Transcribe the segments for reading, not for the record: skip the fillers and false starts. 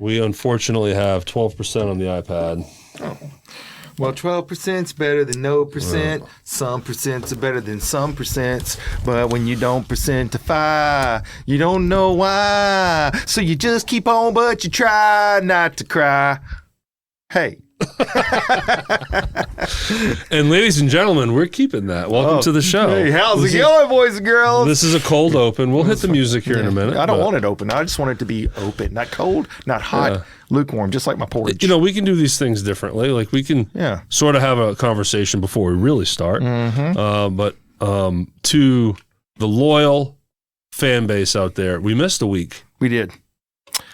We unfortunately have 12% on the iPad. Oh. Well, 12%'s better than no percent. Some percents are better than some percents. But when you don't percentify, you don't know why. So you just keep on, but you try not to cry. Hey. And ladies and gentlemen, we're keeping that. Welcome to the show. Hey, how's it going, boys and girls? This is a cold open. We'll hit the music here in a minute. I don't want it open. I just want it to be open. Not cold, not hot, lukewarm, just like my porridge. You know, we can do these things differently. Like we can sort of have a conversation before we really start. But to the loyal fan base out there, we missed a week. We did.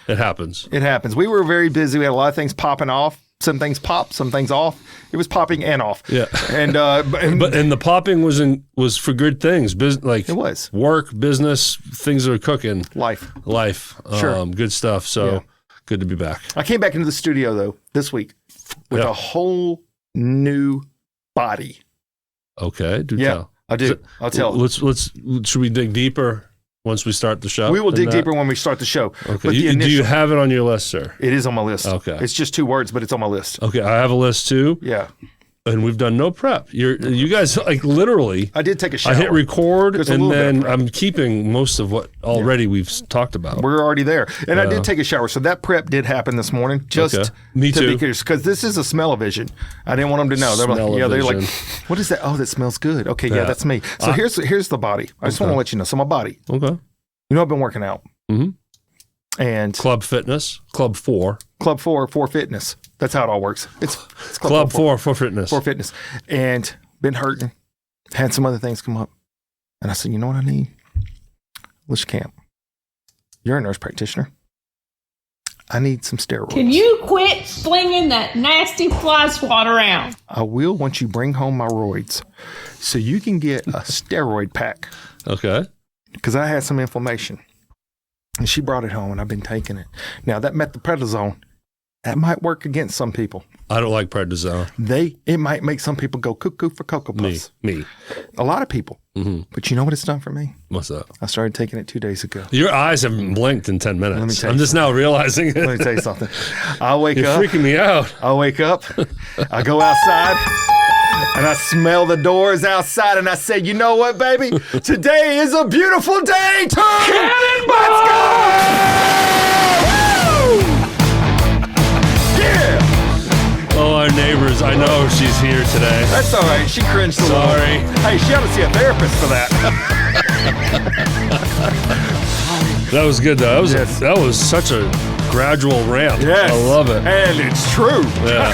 It happens. It happens. We were very busy. We had a lot of things popping off. Some things pop, some things off. It was popping and off. Yeah, and the popping was for good things. Like it was work, business, things that are cooking. Life. Sure, good stuff. So good to be back. I came back into the studio though this week with a whole new body. Okay, tell. I do. I'll tell. Should we dig deeper? Once we start the show? We will dig deeper when we start the show. Okay. Do you have it on your list, sir? It is on my list. Okay. It's just 2 words, but it's on my list. Okay. I have a list too. Yeah. And we've done no prep. You guys, like literally. I did take a shower. I hit record and then I'm keeping most of what already we've talked about. We're already there. And I did take a shower. So that prep did happen this morning. Just Me too. Because this is a smell-o-vision. I didn't want them to know. They're like, what is that? Oh, that smells good. Okay, yeah, that's me. So here's the body. I just want to let you know. So my body. Okay. You know, I've been working out. Mm-hmm. And Club Fitness, Club 4. Club 4 for fitness. That's how it all works. It's Club 4 for fitness. For fitness. And been hurting. Had some other things come up. And I said, you know what I need? Let's camp. You're a nurse practitioner. I need some steroids. Can you quit slinging that nasty fly swat around? I will once you bring home my roids. So you can get a steroid pack. Okay. Because I had some inflammation. And she brought it home, and I've been taking it. Now, that methylprednisone, that might work against some people. I don't like prednisone. It might make some people go cuckoo for Cocoa Puffs. Me. A lot of people. Mm-hmm. But you know what it's done for me? What's that? I started taking it 2 days ago. Your eyes haven't blinked in 10 minutes. Let me tell you I'm just now realizing it. Let me tell you something. I wake You're up. You're freaking me out. I wake up. I go outside. And I smell the doors outside, and I say, you know what, baby? Today is a beautiful day to Cannonball! Let's go! Woo! Yeah! Oh, our neighbors. I know she's here today. That's all right. She cringed a little. Sorry. Hey, she ought to see a therapist for that. That was good, though. That was such a gradual ramp. Yes. I love it. And it's true. Yeah.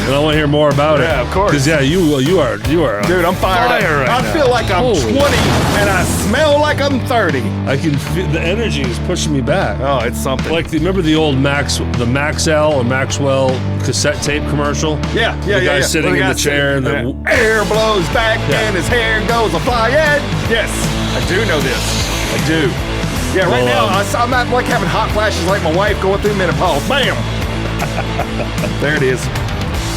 I want to hear more about it. Yeah, of course. Because, you are. Dude, I'm fired up. Right I now. feel like I'm 20 and I smell like I'm 30. I can feel the energy is pushing me back. Oh, it's something. Like, remember the old Maxell or Maxwell cassette tape commercial? Yeah. The guy sitting in the chair and the air blows back and his hair goes a-flying. Yes, I do know this. I do. Yeah, right now, I'm not like having hot flashes like my wife going through menopause. Bam! There it is.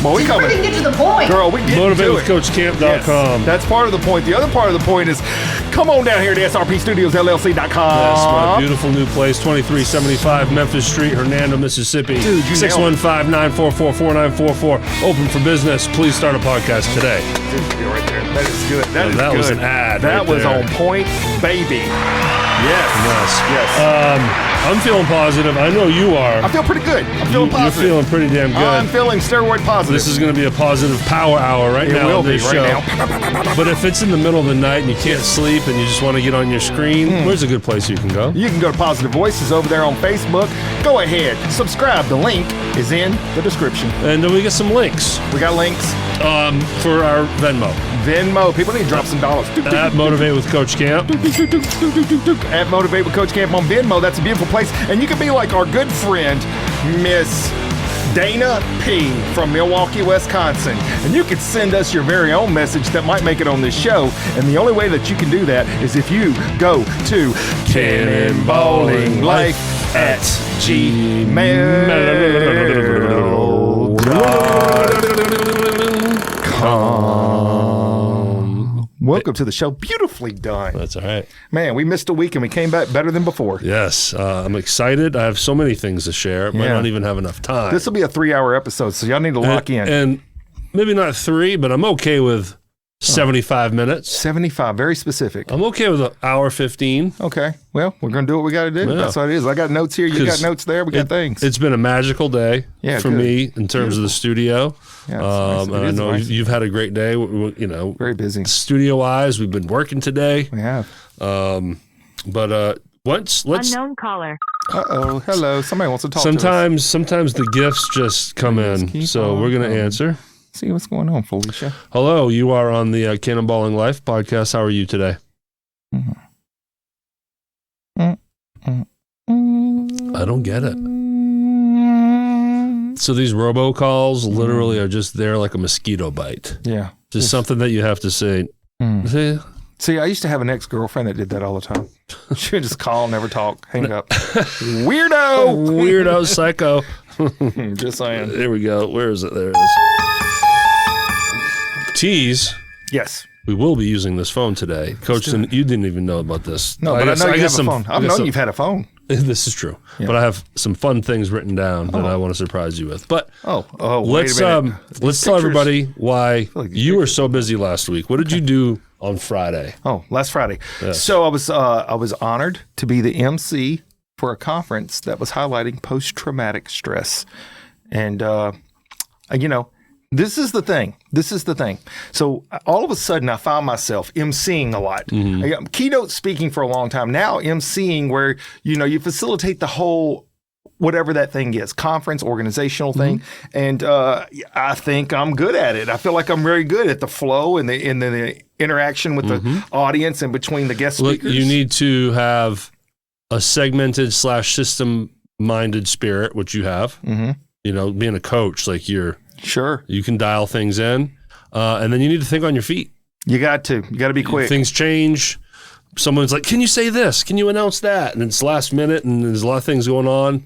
Well, we coming. We can get to the point. Girl, we get to it. MotivateWithCoachCamp.com. Yes, that's part of the point. The other part of the point is come on down here to SRP Studios LLC.com. Yes, my beautiful new place, 2375 Memphis Street, Hernando, Mississippi. Dude, you 615-944-4944. Open for business. Please start a podcast today. Dude, you're right there. That is good. That is that good. was an ad. That was on point, baby. Yes. I'm feeling positive. I know you are. I feel pretty good. I'm feeling positive. You're feeling pretty damn good. I'm feeling steroid positive. This is going to be a positive power hour right now. It will be show. right now. But if it's in the middle of the night and you can't sleep and you just want to get on your screen, where's a good place you can go? You can go to Positive Voices over there on Facebook. Go ahead. Subscribe. The link is in the description. And then we get some links. We got links. For our Venmo. People need to drop some dollars. At Motivate with Coach Camp. At Motivate with Coach Camp on Venmo. That's a beautiful place. And you can be like our good friend, Miss Dana P. from Milwaukee, Wisconsin. And you can send us your very own message that might make it on this show. And the only way that you can do that is if you go to cannonballinglife@gmail.com. Welcome to the show. Beautifully done. That's all right. Man, we missed a week and we came back better than before. Yes, I'm excited. I have so many things to share. Might not even have enough time. This will be a 3-hour episode, so y'all need to lock in. And maybe not 3, but I'm okay with 75 minutes. 75, very specific. I'm okay with an hour 15. Okay. Well, we're going to do what we got to do. Yeah. That's what it is. I got notes here. You got notes there. We got things. It's been a magical day for me in terms of the studio. Yeah, nice. And I know you've had a great day. You know, very busy. Studio-wise, we've been working today. We have. But let's unknown caller. Uh-oh. Hello. Somebody wants to talk to us. Sometimes the gifts just come in. So we're going to answer. See what's going on, Felicia. Hello, you are on the Cannonballing Life podcast. How are you today? I don't get it. So these robocalls literally are just there like a mosquito bite. Yeah. Just something that you have to say. See, I used to have an ex-girlfriend that did that all the time. She would just call, never talk, hang up. Weirdo! Weirdo, psycho. Just saying. There we go. Where is it? There it is. Tease. Yes. We will be using this phone today. Coach, you didn't even know about this. No, but I know you have a phone. I've known you've had a phone. This is true. Yeah. But I have some fun things written down that I want to surprise you with. But let's tell everybody why you were so busy last week. What did you do on Friday? Oh, last Friday. Yes. So I was honored to be the MC for a conference that was highlighting post-traumatic stress. And this is the thing. So all of a sudden, I found myself emceeing a lot. I'm keynote speaking for a long time. Now emceeing where, you facilitate the whole, whatever that thing is, conference, organizational thing. And I think I'm good at it. I feel like I'm very good at the flow and the interaction with the audience and between the guest speakers. Look, you need to have a segmented / system-minded spirit, which you have. Being a coach, like you can dial things in, and then you need to think on your feet. You got to be quick. Things change. Someone's like, can you say this? Can you announce that? And it's last minute, and there's a lot of things going on,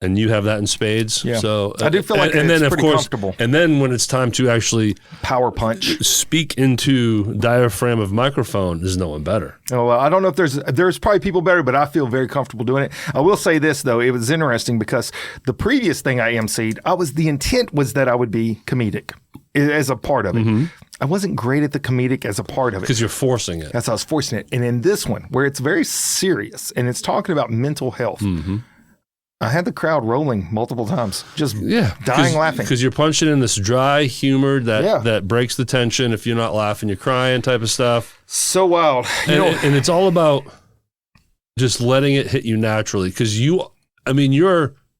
and you have that in spades. Yeah. So I do feel like it's pretty comfortable. And then when it's time to actually power punch, speak into diaphragm of microphone, there's no one better. Oh, well, I don't know if there's probably people better, but I feel very comfortable doing it. I will say this though, it was interesting because the previous thing I emceed, the intent was that I would be comedic as a part of it. I wasn't great at the comedic as a part of it. Because you're forcing it. That's how I was forcing it. And in this one, where it's very serious and it's talking about mental health, I had the crowd rolling multiple times, just dying laughing. Because you're punching in this dry humor that breaks the tension. If you're not laughing, you're crying type of stuff. So wild. And it's all about just letting it hit you naturally. Because you're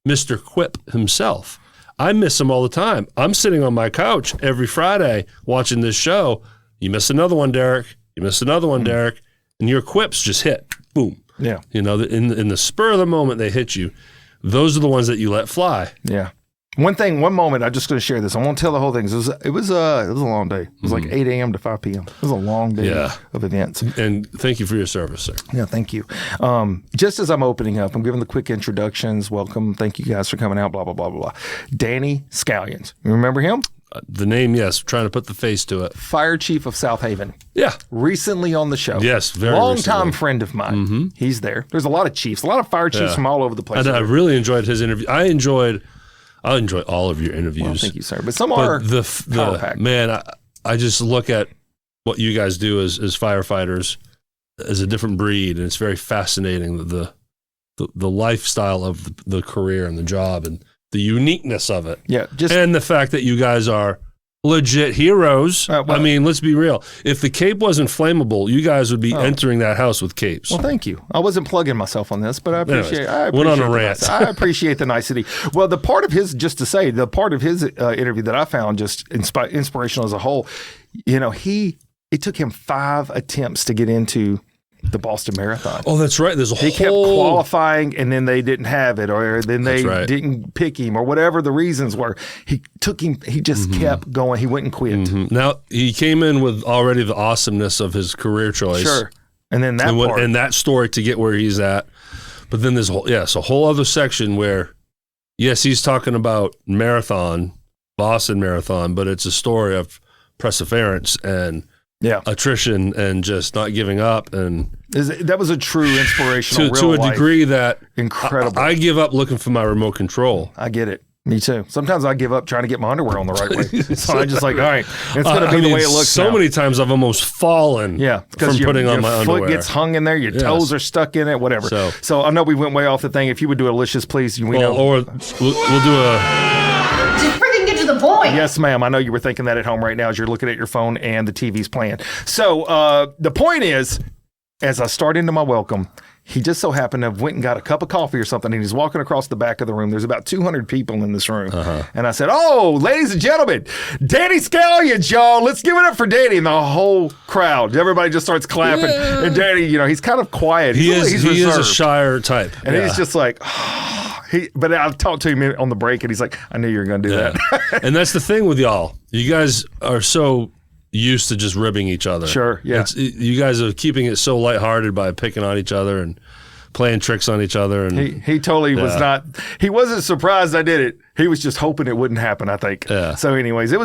Mr. Quip himself. I miss him all the time. I'm sitting on my couch every Friday watching this show. You miss another one, Derek. You miss another one, Derek. And your quips just hit. Boom. Yeah. In the spur of the moment they hit you. Those are the ones that you let fly. Yeah. One moment, I'm just going to share this. I won't tell the whole thing. It was a long day. It was like 8 a.m. to 5 p.m. It was a long day of events. And thank you for your service, sir. Yeah, thank you. Just as I'm opening up, I'm giving the quick introductions. Welcome. Thank you guys for coming out, blah, blah, blah, blah, blah. Danny Scallions. You remember him? The name, yes. Trying to put the face to it. Fire Chief of South Haven. Yeah. Recently on the show. Yes, very long-time friend of mine. He's there. There's a lot of chiefs, a lot of fire chiefs from all over the place. And I really enjoyed his interview. I enjoy all of your interviews. Well, thank you, sir. But some are power-packed. Man, I just look at what you guys do as firefighters as a different breed, and it's very fascinating, the lifestyle of the career and the job and the uniqueness of it. Yeah. And the fact that you guys are legit heroes. Let's be real. If the cape wasn't flammable, you guys would be entering that house with capes. Well, thank you. I wasn't plugging myself on this, but I appreciate went on a rant. I appreciate the nicety. Well, the part of his interview that I found just inspirational as a whole, it took him 5 attempts to get into the Boston Marathon. Oh, that's right. He kept qualifying, and then they didn't have it, or then they didn't pick him, or whatever the reasons were. He just kept going. He wouldn't quit. Now, he came in with already the awesomeness of his career choice. Sure. And then that story to get where he's at. But then there's a whole other section where, yes, he's talking about Boston Marathon, but it's a story of perseverance and attrition and just not giving up. And that was a true inspirational to a degree that incredible. I give up looking for my remote control. I get it. Me too. Sometimes I give up trying to get my underwear on the right way. So I just like, all right, it's going to be the way it looks. So many times I've almost fallen from putting on my underwear. Your foot gets hung in there, your toes are stuck in it, whatever. So I know we went way off the thing. If you would do a Licious, please. Or we'll do a... Just freaking get to the point. Yes, ma'am. I know you were thinking that at home right now as you're looking at your phone and the TV's playing. So the point is, as I start into my welcome, he just so happened to have went and got a cup of coffee or something, and he's walking across the back of the room. There's about 200 people in this room. And I said, oh, ladies and gentlemen, Danny Scallions, y'all. Let's give it up for Danny. And the whole crowd, everybody just starts clapping. Yeah. And Danny, he's kind of quiet. He is a shyer type. And he's just like, but I've talked to him on the break, and he's like, I knew you were going to do that. And that's the thing with y'all. You guys are so used to just ribbing each other. Sure, yeah. You guys are keeping it so lighthearted by picking on each other and playing tricks on each other. And he totally was not. He wasn't surprised I did it. He was just hoping it wouldn't happen, I think. Yeah. So, anyways, it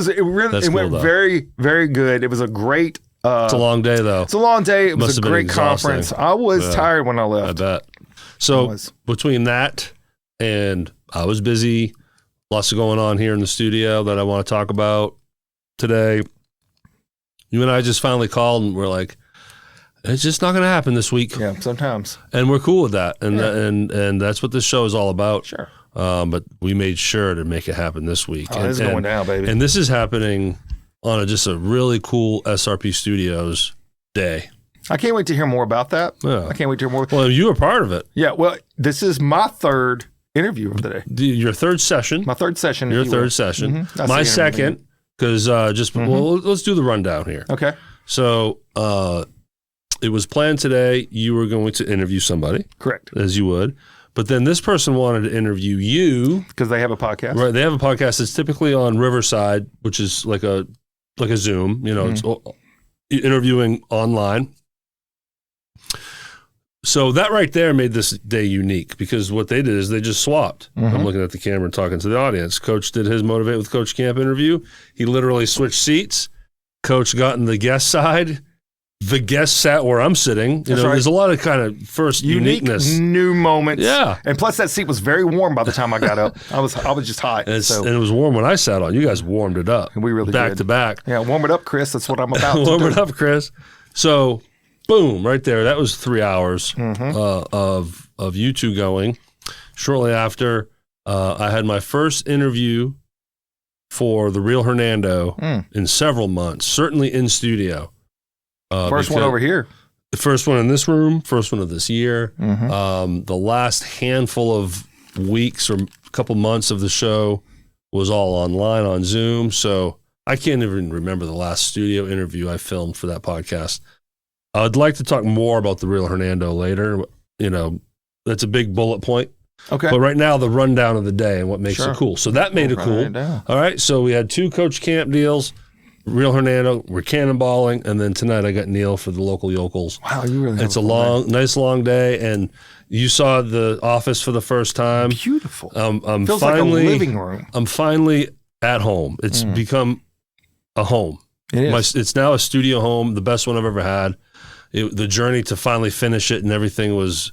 went very, very good. It was a great. It's a long day, though. It's a long day. It was a great conference. I was tired when I left. I bet. So between that and I was busy, lots going on here in the studio that I want to talk about today. You and I just finally called and we're like, it's just not going to happen this week. Yeah, sometimes. And we're cool with that. And and that's what this show is all about. Sure. But we made sure to make it happen this week. Oh, it's going down, baby. And this is happening on just a really cool SRP Studios day. I can't wait to hear more about that. Yeah. I can't wait to hear more. Well, you were part of it. Yeah, well, this is my third interview of the day. Your third session. My third session. Your third session. Mm-hmm. My second. Because well, let's do the rundown here. Okay. So it was planned today you were going to interview somebody. Correct. As you would. But then this person wanted to interview you. Because they have a podcast. Right. They have a podcast that's typically on Riverside, which is like a Zoom. It's interviewing online. So that right there made this day unique because what they did is they just swapped. I'm looking at the camera and talking to the audience. Coach did his Motivate with Coach Camp interview. He literally switched seats. Coach got in the guest side. The guest sat where I'm sitting. There's a lot of kind of uniqueness. New moments. Yeah. And plus that seat was very warm by the time I got up. I was just hot. And it was warm when I sat on. You guys warmed it up. We really back did. to back. Yeah, warm it up, Chris. That's what I'm about to do. Warm it up, Chris. So boom, right there. That was 3 hours of you two going. Shortly after, I had my first interview for The Real Hernando in several months, certainly in studio. First one over here. The first one in this room, first one of this year. The last handful of weeks or couple months of the show was all online on Zoom. So I can't even remember the last studio interview I filmed for that podcast. I'd like to talk more about The Real Hernando later. That's a big bullet point. Okay. But right now, the rundown of the day and what makes it cool. So that made it cool. All right. So we had 2 Coach Camp deals. Real Hernando, we're cannonballing. And then tonight I got Neil for the local yokels. Wow, you really It's a nice long day. And you saw the office for the first time. Beautiful. I'm Feels finally, like a living room. I'm finally at home. It's become a home. It is. It's now a studio home, the best one I've ever had. The journey to finally finish it and everything was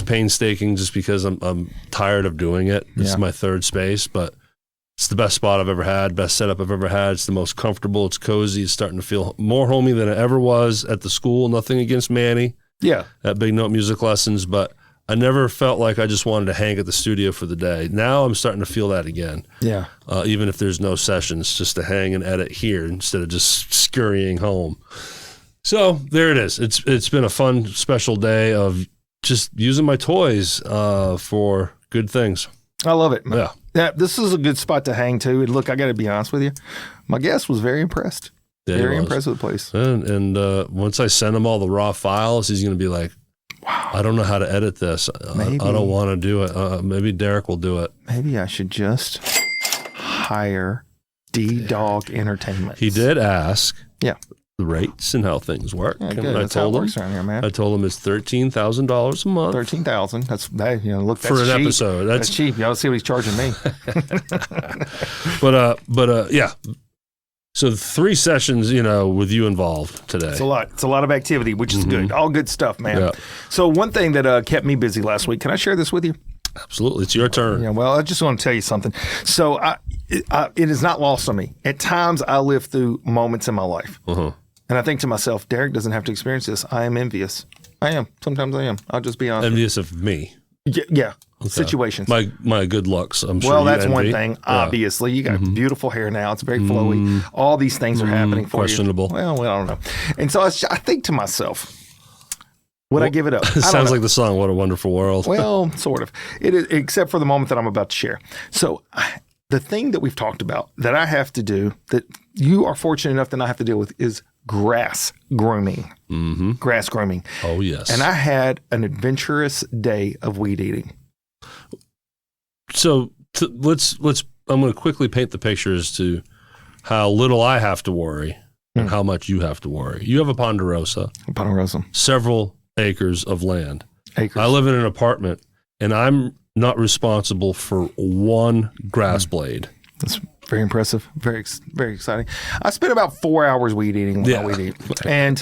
painstaking just because I'm tired of doing it. This is my third space, but it's the best spot I've ever had, best setup I've ever had. It's the most comfortable. It's cozy. It's starting to feel more homey than it ever was at the school. Nothing against Manny. Yeah. At Big Note Music Lessons, but I never felt like I just wanted to hang at the studio for the day. Now I'm starting to feel that again. Yeah. Even if there's no sessions, just to hang and edit here instead of just scurrying home. So there it is. It's been a fun, special day of just using my toys for good things. I love it. Yeah. Yeah, this is a good spot to hang too. And look, I got to be honest with you. My guest was very impressed. Yeah, very impressed with the place. And once I send him all the raw files, he's going to be like, wow, I don't know how to edit this. I don't want to do it. Maybe Derek will do it. Maybe I should just hire D-Dog Entertainment. He did ask. Yeah. The rates and how things work. Yeah, and I told him, I told him it's $13,000 a month. $13,000. That's that. Look, that's for an cheap. Episode. That's cheap. Y'all see what he's charging me. But yeah, So 3 sessions, with you involved today. It's a lot. It's a lot of activity, which is good. All good stuff, man. Yeah. So one thing that kept me busy last week, can I share this with you? Absolutely. It's your turn. Yeah, well, I just want to tell you something. So it is not lost on me. At times, I live through moments in my life. And I think to myself, Derek doesn't have to experience this. I am envious. I am. Sometimes I am. I'll just be honest. Envious of me. Yeah. Okay. Situations. My good looks, I'm sure. Well, that's one thing. Obviously, you got beautiful hair now. It's very flowy. All these things are happening for questionable. you. Well, I don't know. And so I think to myself, would I give it up? It sounds like the song, What a Wonderful World. Well, sort of. It is, except for the moment that I'm about to share. So the thing that we've talked about that I have to do, that you are fortunate enough to not have to deal with, is grass grooming. Grass grooming. Oh, yes. And I had an adventurous day of weed eating. So let's. I'm going to quickly paint the picture as to how little I have to worry and how much you have to worry. You have a Ponderosa. Several acres of land. I live in an apartment, and I'm not responsible for one grass blade. That's very impressive. Very, very exciting. I spent about 4 hours weed eating when I weed eat. And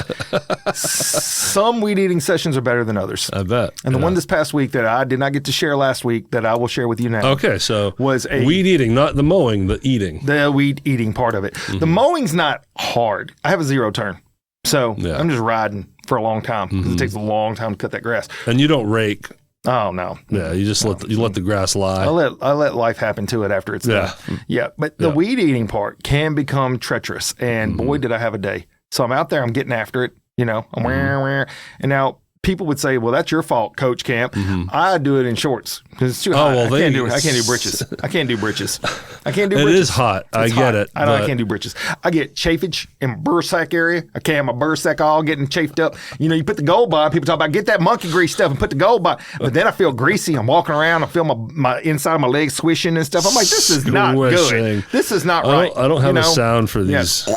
some weed eating sessions are better than others. I bet. And the one this past week that I did not get to share last week that I will share with you now. Okay, so was weed eating, not the mowing, the eating. The weed eating part of it. The mowing's not hard. I have a 0 turn. So I'm just riding for a long time because it takes a long time to cut that grass. And you don't rake. Oh no! Yeah, you just let the grass lie. I let life happen to it after it's done. Yeah, but the weed eating part can become treacherous, and boy, did I have a day. So I'm out there, I'm getting after it. I'm and now people would say, "Well, that's your fault, Coach Camp." I do it in shorts because it's too hot. I can't do britches. I can't do britches. It is hot. I get it. I can't do britches. I get chafage in burr sack area. I can't have my burr sack all getting chafed up. You put the gold by. People talk about get that monkey grease stuff and put the gold by. But then I feel greasy. I'm walking around. I feel my inside of my legs swishing and stuff. I'm like, this is not good. This is not right. I don't have a sound for these.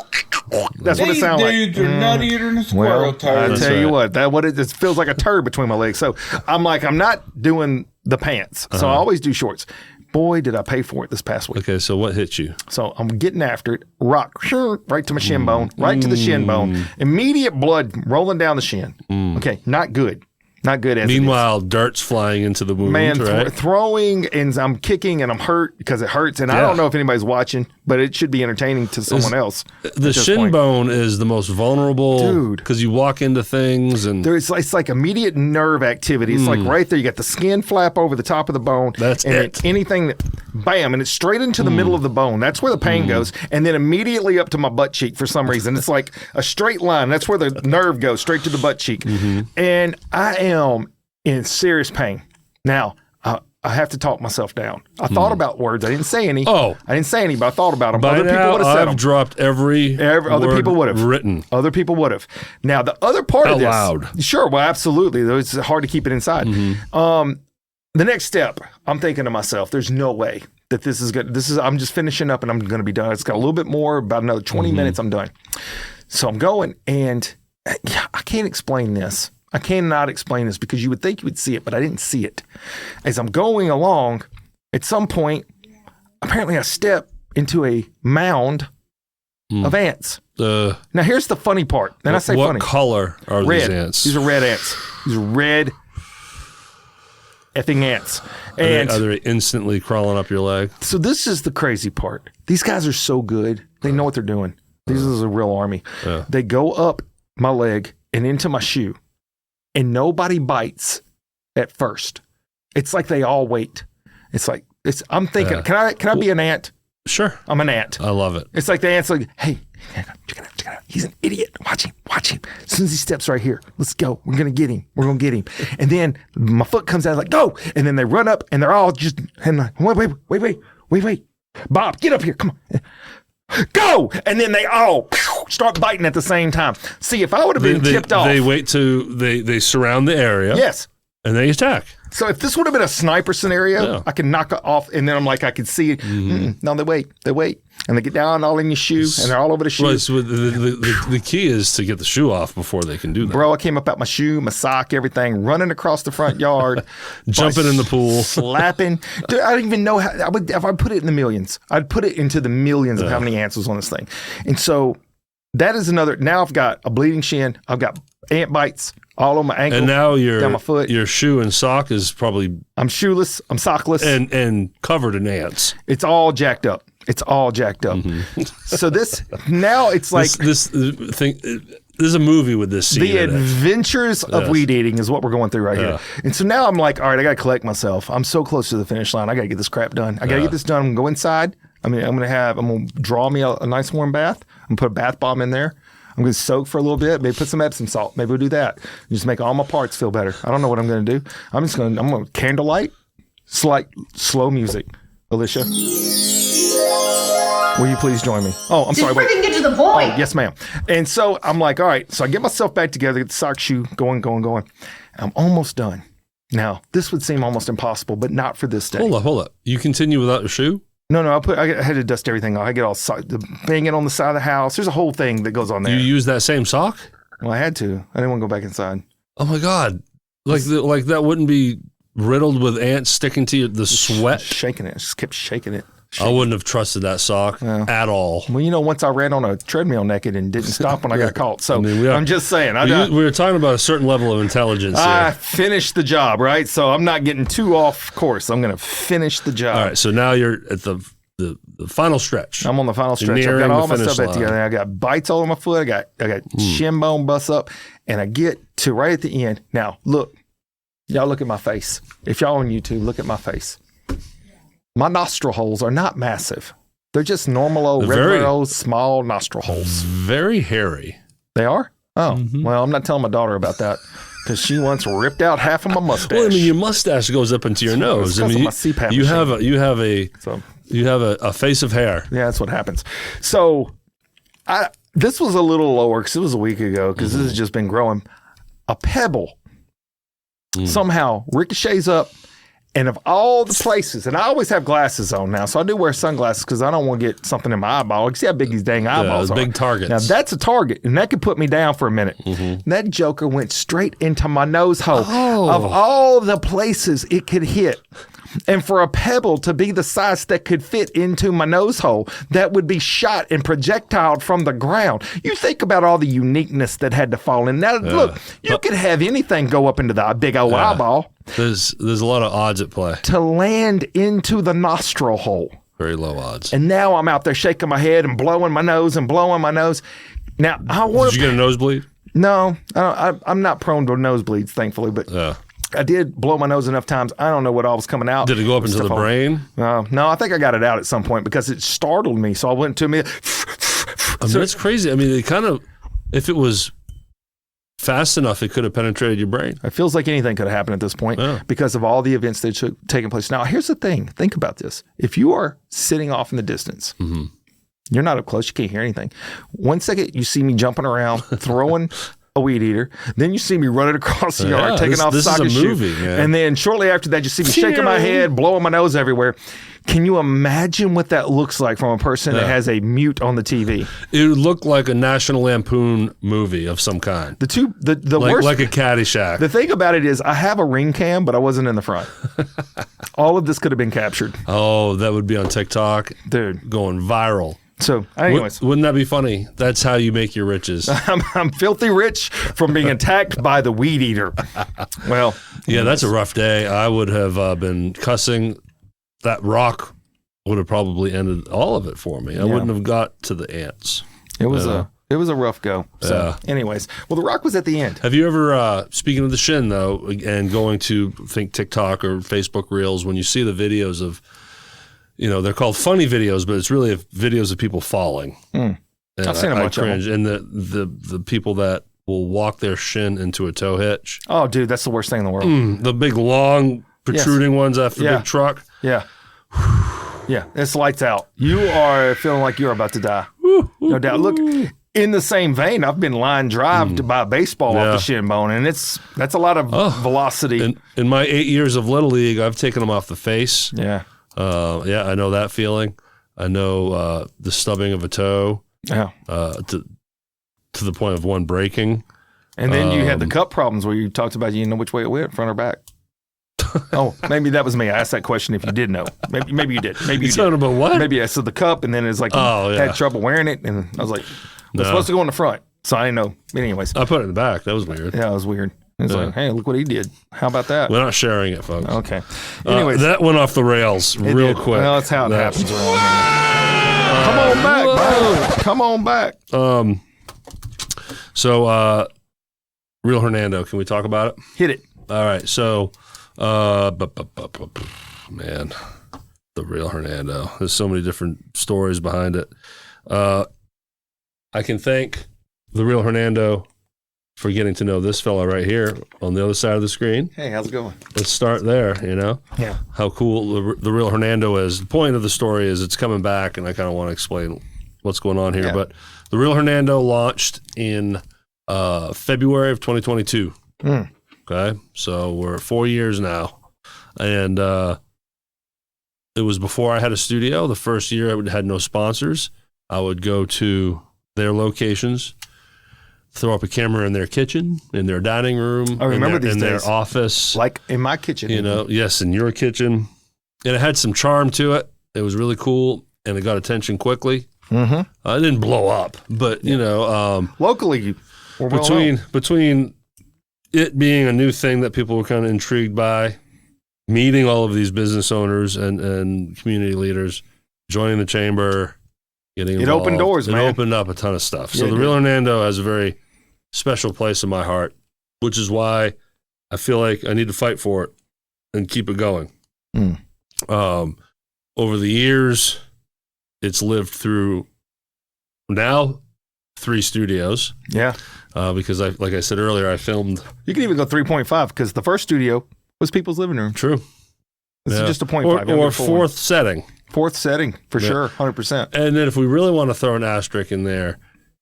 That's what it sounds like. These dudes are nut eater and a squirrel turd. I tell you what, it feels like a turd between my legs. So I'm like, I'm not doing the pants. So I always do shorts. Boy, did I pay for it this past week. Okay, so what hit you? So I'm getting after it. Rock, right to my shin bone, right to the shin bone. Immediate blood rolling down the shin. Okay, not good. Not good as Meanwhile, dirt's flying into the wound, right? Throwing, and I'm kicking, and I'm hurt because it hurts. And I don't know if anybody's watching, but it should be entertaining to someone else. The shin bone is the most vulnerable, dude, because you walk into things and it's like immediate nerve activity. It's like right there. You got the skin flap over the top of the bone. That's it. Anything that, bam, and it's straight into the middle of the bone. That's where the pain goes, and then immediately up to my butt cheek for some reason. It's like a straight line. That's where the nerve goes, straight to the butt cheek, and I am in serious pain. Now, I have to talk myself down. I thought about words. I didn't say any. I didn't say any, but I thought about them. By other people would have said them. I've dropped every other word people would have written. Other people would have. Now, the other part of this. Out loud. Sure. Well, absolutely. It's hard to keep it inside. The next step, I'm thinking to myself, there's no way that this is good. I'm just finishing up and I'm going to be done. It's got a little bit more, about another 20 minutes, I'm done. So I'm going, and I can't explain this. I cannot explain this because you would think you would see it, but I didn't see it. As I'm going along, at some point, apparently I step into a mound of ants. Now, here's the funny part. And I say funny. What color are red. These ants? These are red ants. These are red effing ants. And are they instantly crawling up your leg? So this is the crazy part. These guys are so good. They know what they're doing. This is a real army. They go up my leg and into my shoe. And nobody bites at first. It's like they all wait. It's like I'm thinking, can I be an ant? Sure. I'm an ant. I love it. It's like the ant's like, hey, check it out. He's an idiot. Watch him. As soon as he steps right here, let's go. We're gonna get him. And then my foot comes out like, go. And then they run up and they're all just wait. Bob, get up here. Come on. Go! And then they all start biting at the same time. See, if I would have been tipped off. They wait to, they surround the area. Yes. And they attack. So if this would have been a sniper scenario, I could knock it off, and then I'm like, I could see it. No, they wait, and they get down all in your shoe, and they're all over the shoe. Right, so the key is to get the shoe off before they can do that. Bro, I came up out my shoe, my sock, everything, running across the front yard, jumping in the pool, slapping. Dude, I don't even know how. If I put it in the millions, I'd put it into the millions of how many ants was on this thing, and so that is another. Now I've got a bleeding shin. I've got ant bites all on my ankle, and now down my foot. Your shoe and sock is probably. I'm shoeless. I'm sockless, and covered in ants. It's all jacked up. Mm-hmm. So this now it's like this thing. There's a movie with this scene. The adventures of weed eating is what we're going through right here. And so now I'm like, all right, I got to collect myself. I'm so close to the finish line. I got to get this crap done. I got to get this done. I'm going to go inside. I'm going to draw me a nice warm bath. I'm going to put a bath bomb in there. I'm going to soak for a little bit, maybe put some Epsom salt. Maybe we'll do that. Just make all my parts feel better. I don't know what I'm going to do. I'm going to candlelight, slow music. Alicia, will you please join me? Oh, I'm sorry. Just freaking get to the point. Oh, yes, ma'am. And so I'm like, all right. So I get myself back together, get the sock shoe going. I'm almost done. Now, this would seem almost impossible, but not for this day. Hold up. You continue without your shoe? No, I had to dust everything off. I get all bang it on the side of the house. There's a whole thing that goes on there. You use that same sock? Well, I had to. I didn't want to go back inside. Oh my God! Like that wouldn't be riddled with ants sticking to the sweat. Shaking it, just kept shaking it. I wouldn't have trusted that sock at all. Well, once I ran on a treadmill naked and didn't stop when I got caught. So I'm just saying. We were talking about a certain level of intelligence here. I finished the job, right? So I'm not getting too off course. I'm going to finish the job. All right. So now you're at the final stretch. I'm on the final stretch. I've got all my stuff back together. I got bites all on my foot. I got shin bone busts up. And I get to right at the end. Now, look. Y'all look at my face. If y'all on YouTube, look at my face. My nostril holes are not massive. They're just normal regular old small nostril holes. Very hairy. They are? Oh, well, I'm not telling my daughter about that because she once ripped out half of my mustache. Well, I mean, your mustache goes up into your nose. I mean, you have a face of hair. Yeah, that's what happens. So this was a little lower because it was a week ago because this has just been growing. A pebble somehow ricochets up. And of all the places, and I always have glasses on now, so I do wear sunglasses because I don't want to get something in my eyeball. You see how big these dang eyeballs are. Big targets. Now, that's a target, and that could put me down for a minute. That joker went straight into my nose hole. Of all the places it could hit. And for a pebble to be the size that could fit into my nose hole, that would be shot and projectiled from the ground. You think about all the uniqueness that had to fall in. Now, look, you could have anything go up into the big old eyeball. There's a lot of odds at play. To land into the nostril hole. Very low odds. And now I'm out there shaking my head and blowing my nose. Now, I want to... Did you get a nosebleed? No, I'm not prone to nosebleeds, thankfully, but... I did blow my nose enough times. I don't know what all was coming out. Did it go up into the brain? No, I think I got it out at some point because it startled me. So I went to me. That's crazy. I mean, it kind of, if it was fast enough, it could have penetrated your brain. It feels like anything could have happened at this point because of all the events that took taking place. Now, here's the thing. Think about this. If you are sitting off in the distance, you're not up close. You can't hear anything. 1 second, you see me jumping around, throwing a weed eater. Then you see me running across the yard, taking off the sock and shoe. And then shortly after that, you see me shaking my head, blowing my nose everywhere. Can you imagine what that looks like from a person that has a mute on the TV? It would look like a National Lampoon movie of some kind. The worst, like a Caddyshack. The thing about it is I have a ring cam, but I wasn't in the front. All of this could have been captured. Oh, that would be on TikTok. Dude. Going viral. So, anyways. Wouldn't that be funny? That's how you make your riches. I'm filthy rich from being attacked by the weed eater. Well. Yeah, that's a rough day. I would have been cussing. That rock would have probably ended all of it for me. I wouldn't have got to the ants. It was a rough go. So, anyways. Well, the rock was at the end. Have you ever, speaking of the shin, though, and going to, think, TikTok or Facebook Reels, when you see the videos of, they're called funny videos, but it's really videos of people falling. And I've seen a bunch of them. And the people that will walk their shin into a tow hitch. Oh, dude, that's the worst thing in the world. The big, long, protruding ones after the big truck. Yeah. Yeah, it's lights out. You are feeling like you're about to die. No doubt. Look, in the same vein, I've been line drived by a baseball off the shin bone, and that's a lot of velocity. In my 8 years of Little League, I've taken them off the face. Yeah. I know that feeling. I know the stubbing of a toe. Yeah. To the point of one breaking. And then you had the cup problems where you talked about you didn't know which way it went, front or back. Oh, maybe that was me. I asked that question if you did know. Maybe you did. Maybe you did. About what? Maybe I said the cup, and then it's like had trouble wearing it, and I was like, it's supposed to go in the front, so I didn't know. But anyways, I put it in the back. That was weird. Yeah, it was weird. It's like, hey, look what he did. How about that? We're not sharing it, folks. Okay. Anyways, that went off the rails real quick. Well, that's how it happens around here. Come on back, bro. Come on back. So, Real Hernando, can we talk about it? Hit it. All right. So, man, the Real Hernando. There's so many different stories behind it. I can thank the Real Hernando for getting to know this fella right here on the other side of the screen. Hey, how's it going? Let's start there, Yeah. How cool the Real Hernando is. The point of the story is it's coming back, and I kind of want to explain what's going on here. Yeah. But the Real Hernando launched in February of 2022. Okay, so we're 4 years now. And it was before I had a studio. The first year I had no sponsors. I would go to their locations, throw up a camera in their kitchen, in their dining room, I remember these days. In their office. Like in my kitchen. Yes, in your kitchen. And it had some charm to it. It was really cool, and it got attention quickly. It didn't blow up, but, locally, between it being a new thing that people were kind of intrigued by, meeting all of these business owners and community leaders, joining the chamber, getting involved. It opened doors, man. It opened up a ton of stuff. So the Real Hernando has a very special place in my heart, which is why I feel like I need to fight for it and keep it going. Over the years, it's lived through now 3 studios. Yeah. Because like I said earlier, I filmed. You can even go 3.5 because the first studio was people's living room. True. This is just a 0.5. Or fourth setting. Fourth setting, for sure, 100%. And then if we really want to throw an asterisk in there,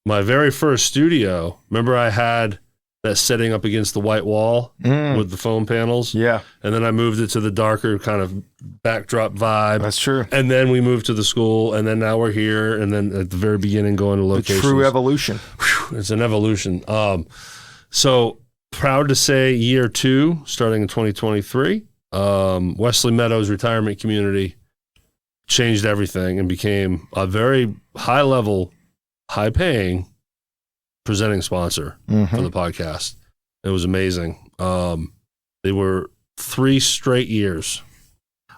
my very first studio, remember I had that setting up against the white wall with the foam panels? Yeah. And then I moved it to the darker kind of backdrop vibe. That's true. And then we moved to the school, and then now we're here, and then at the very beginning going to locations. The true evolution. It's an evolution. So proud to say year 2, starting in 2023, Wesley Meadows Retirement Community changed everything and became a very high-level, high-paying presenting sponsor for the podcast. It was amazing. They were 3 straight years.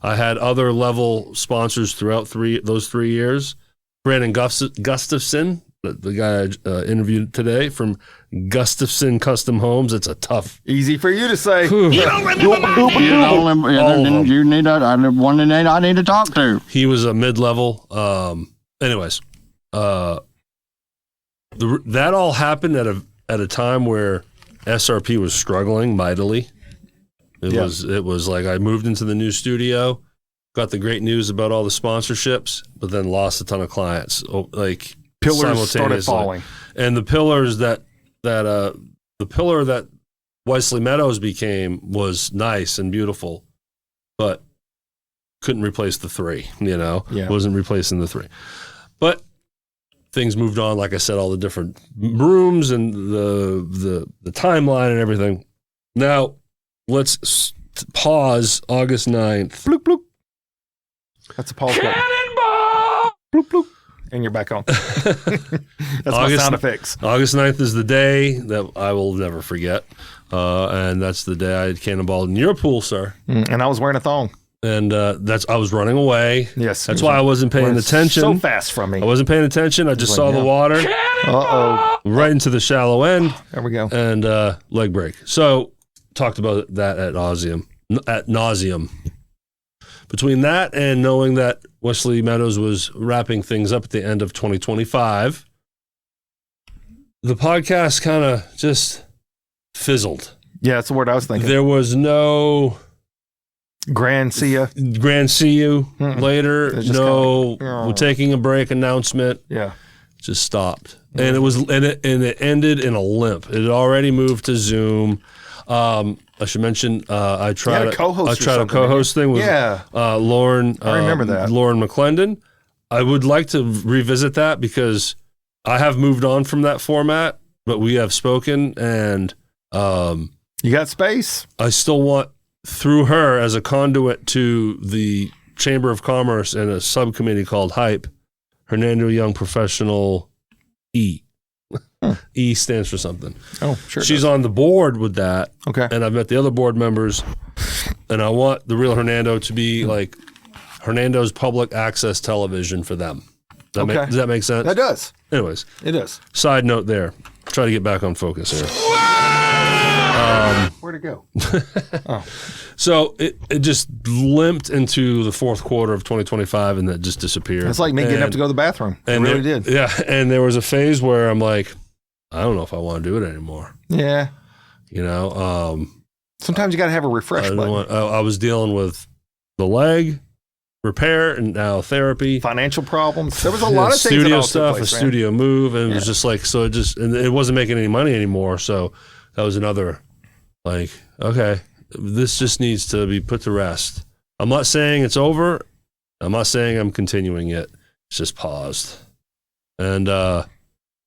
I had other level sponsors throughout those 3 years. Brandon Gustafson, the guy I interviewed today from Gustafson Custom Homes. It's a tough. Easy for you to say. You don't remember you need one I need to talk to. He was a mid-level. Anyways, that all happened at a time where SRP was struggling mightily. It was like I moved into the new studio, got the great news about all the sponsorships, but then lost a ton of clients. Like pillars started falling, and the pillars the pillar that Wesley Meadows became was nice and beautiful, but couldn't replace the 3. Wasn't replacing the 3, but. Things moved on, like I said, all the different rooms and the timeline and everything. Now, let's pause August 9th. Bloop, bloop. That's a pause button. Cannonball! Bloop, bloop. And you're back on. That's my sound effects. August 9th is the day that I will never forget. And that's the day I had cannonballed in your pool, sir. And I was wearing a thong. And I was running away. Yes. That's why I wasn't paying attention. So fast from me. I wasn't paying attention. I just saw the water. Uh-oh. Right into the shallow end. There we go. And leg break. So talked about that at nauseum. Between that and knowing that Wesley Meadows was wrapping things up at the end of 2025, the podcast kind of just fizzled. Yeah, that's the word I was thinking. There was no... Grand see you later. No, we're taking a break announcement. Yeah. Just stopped. and it ended in a limp. It had already moved to Zoom. I should mention I tried a co-host thing with Lauren. I remember that. Lauren McClendon. I would like to revisit that because I have moved on from that format, but we have spoken, and you got space. I still want, through her as a conduit to the Chamber of Commerce and a subcommittee called HYPE, Hernando Young Professional E. E stands for something. Oh, sure. She's on the board with that. Okay. And I've met the other board members, and I want the Real Hernando to be like Hernando's public access television for them. Does that make sense? That does. Anyways. It does. Side note there. Try to get back on focus here. Where'd it go? So it just limped into the fourth quarter of 2025, and that just disappeared. It's like me getting up to go to the bathroom. It really did. Yeah, and there was a phase where I'm like, I don't know if I want to do it anymore. Yeah. You know? Sometimes you got to have a refresh button. I was dealing with the leg repair and now therapy. Financial problems. There was a lot of things. Studio stuff, a studio move, and it was just like, so it wasn't making any money anymore, so that was another, like, okay, this just needs to be put to rest. I'm not saying it's over. I'm not saying I'm continuing it. It's just paused. And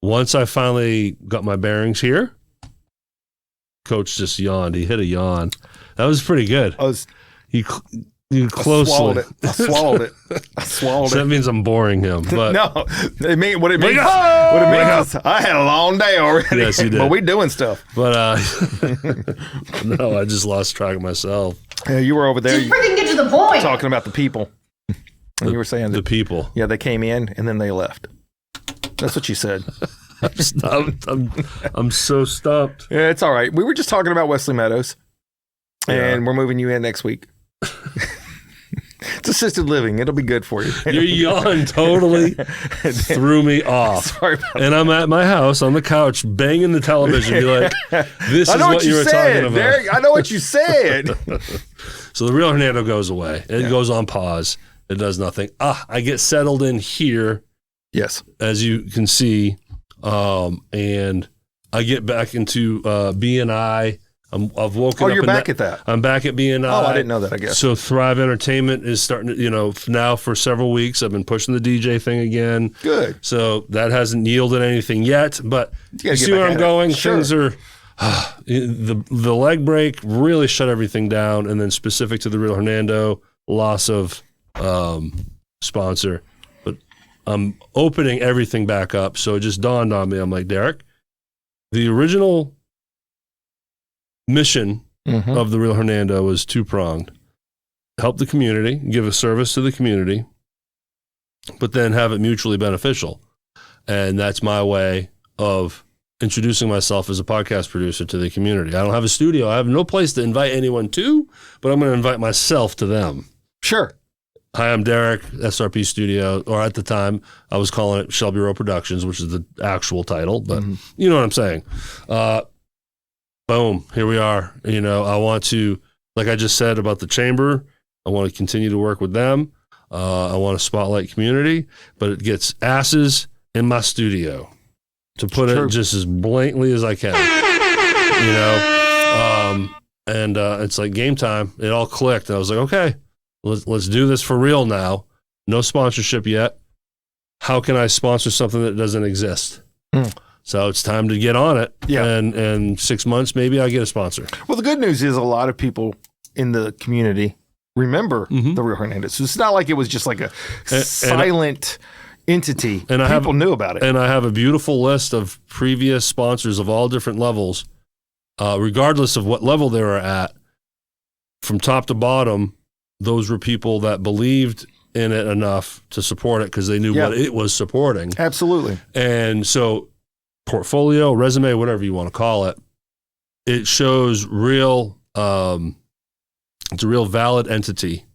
once I finally got my bearings here, Coach just yawned. He hit a yawn. That was pretty good. You closely. I swallowed it. So that means I'm boring him. But no, what it means is I had a long day already. Yes, you did. But we doing stuff. But no, I just lost track of myself. Yeah, you were over there. Just freaking get to the point. Talking about the people. And you were saying the people. Yeah, they came in and then they left. That's what you said. I'm so stumped. Yeah, it's all right. We were just talking about Wesley Meadows, and we're moving you in next week. It's assisted living. It'll be good for you. Your yawn totally threw me off. Sorry about and I'm at my house on the couch banging the television, be like, this is what you were talking about. Derek, I know what you said. So the Real Hernando goes away. It goes on pause. It does nothing. I get settled in here. Yes. As you can see. And I get back into BNI. I've woken up. Oh, you're back at that. I'm back at BNI. Oh, I didn't know that, I guess. So Thrive Entertainment is starting to, now for several weeks, I've been pushing the DJ thing again. Good. So that hasn't yielded anything yet, but you see where I'm going? Sure. Things are, the leg break really shut everything down. And then specific to the Real Hernando, loss of sponsor. But I'm opening everything back up. So it just dawned on me. I'm like, Derek, the original mission of the Real Hernando was two-pronged. Help the community, give a service to the community, but then have it mutually beneficial. And that's my way of introducing myself as a podcast producer to the community. I don't have a studio. I have no place to invite anyone to, but I'm going to invite myself to them. Sure. Hi, I'm Derek, SRP Studio, or at the time, I was calling it Shelby Row Productions, which is the actual title, but you know what I'm saying. Boom, here we are. I want to, like I just said about the chamber, I want to continue to work with them. I want to spotlight community, but it gets asses in my studio, to put it just as blatantly as I can. And it's like game time. It all clicked. And I was like, okay, let's do this for real now. No sponsorship yet. How can I sponsor something that doesn't exist? So it's time to get on it. Yeah. And 6 months, maybe I'll get a sponsor. Well, the good news is a lot of people in the community remember the Real Hernando. So it's not like it was just like a silent entity. And people knew about it. And I have a beautiful list of previous sponsors of all different levels, regardless of what level they were at. From top to bottom, those were people that believed in it enough to support it because they knew what it was supporting. Absolutely. And so portfolio, resume, whatever you want to call it, it shows real, it's a real valid entity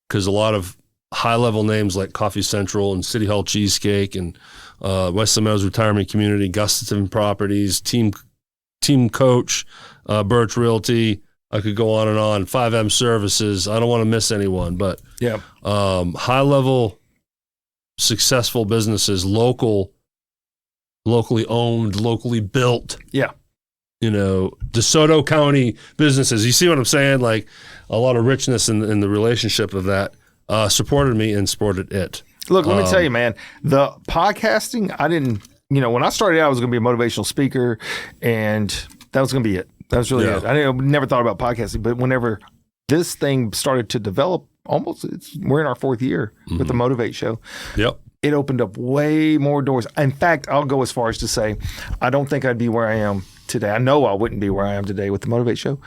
because a lot of high-level names like Coffee Central and City Hall Cheesecake and West Meadows Retirement Community, Gustafson Properties, Team Coach, Birch Realty, I could go on and on, 5M Services, I don't want to miss anyone, but high-level successful businesses, local locally owned, locally built. Yeah. DeSoto County businesses. You see what I'm saying? Like a lot of richness in the relationship of that supported me and supported it. Look, let me tell you, man, the podcasting, I didn't, when I started out, I was going to be a motivational speaker, and that was going to be it. That was really it. I never thought about podcasting, but whenever this thing started to develop, we're in our 4th year with the Motivate Show. Yep. It opened up way more doors. In fact, I'll go as far as to say, I don't think I'd be where I am today. I know I wouldn't be where I am today with the Motivate Show,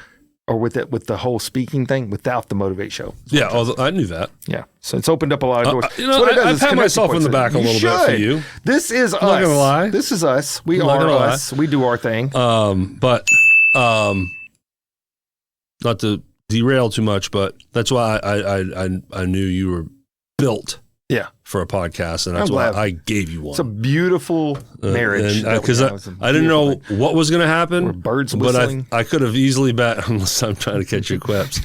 or with the whole speaking thing without the Motivate Show. Yeah, I knew that. Yeah, so it's opened up a lot of doors. I pat myself in the back a little bit for you. This is us. I'm not gonna lie. This is us. We are us. We do our thing. But not to derail too much, but that's why I knew you were built. Yeah. For a podcast, and that's why I gave you one. It's a beautiful marriage. Because I didn't know what was going to happen. Or birds whistling. But I could have easily bet, unless I'm trying to catch your quips.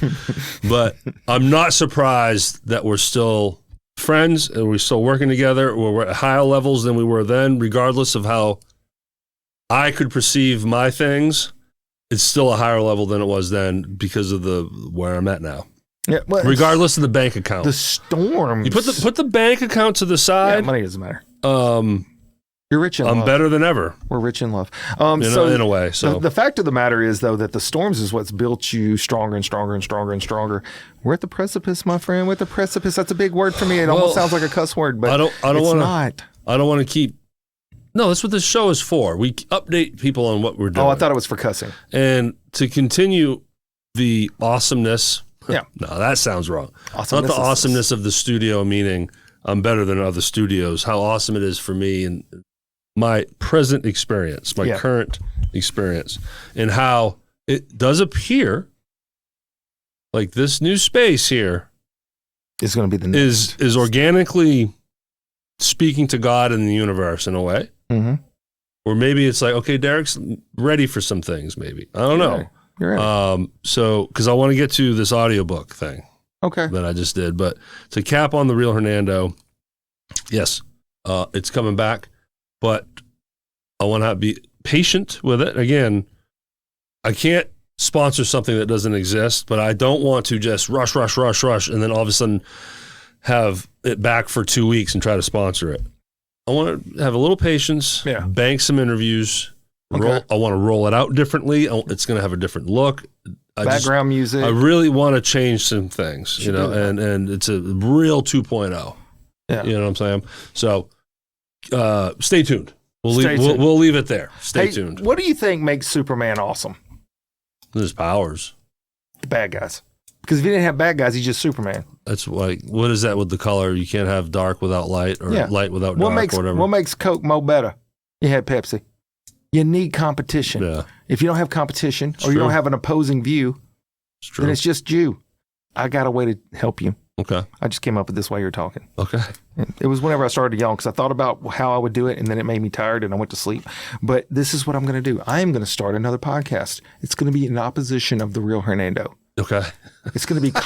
But I'm not surprised that we're still friends and we're still working together. We're at higher levels than we were then, regardless of how I could perceive my things. It's still a higher level than it was then because of where I'm at now. Yeah, well, regardless of the bank account. The storms. You put the bank account to the side. Yeah, money doesn't matter. You're rich in love. I'm better than ever. We're rich in love. In a way. So the fact of the matter is, though, that the storms is what's built you stronger and stronger and stronger and stronger. We're at the precipice, my friend. We're at the precipice. That's a big word for me. It almost sounds like a cuss word, but it's not. I don't want to keep. No, that's what this show is for. We update people on what we're doing. Oh, I thought it was for cussing. And to continue the awesomeness. Yeah. No, that sounds wrong. Not the awesomeness of the studio, meaning I'm better than other studios. How awesome it is for me and my present experience, my current experience, and how it does appear like this new space here is going to be the next. is organically speaking to God and the universe in a way. Mm-hmm. Or maybe it's like, okay, Derek's ready for some things. Maybe I don't know. You're right. So, because I want to get to this audiobook thing that I just did, but to cap on the Real Hernando, yes, it's coming back, but I want to be patient with it. Again, I can't sponsor something that doesn't exist, but I don't want to just rush, and then all of a sudden have it back for 2 weeks and try to sponsor it. I want to have a little patience, bank some interviews. I want to roll it out differently. It's going to have a different look. Background music. I really want to change some things, and it's a real 2.0. Yeah. You know what I'm saying? So stay tuned. We'll leave it there. Stay tuned. What do you think makes Superman awesome? His powers. The bad guys. Because if he didn't have bad guys, he's just Superman. That's like, what is that with the color? You can't have dark without light or light without dark or whatever. What makes Coke more better? You had Pepsi. You need competition. Yeah. If you don't have competition or you don't have an opposing view, then it's just you. I got a way to help you. Okay. I just came up with this while you were talking. Okay. It was whenever I started yelling because I thought about how I would do it and then it made me tired and I went to sleep. But this is what I'm going to do. I am going to start another podcast. It's going to be in opposition of The Real Hernando. Okay. It's going to be...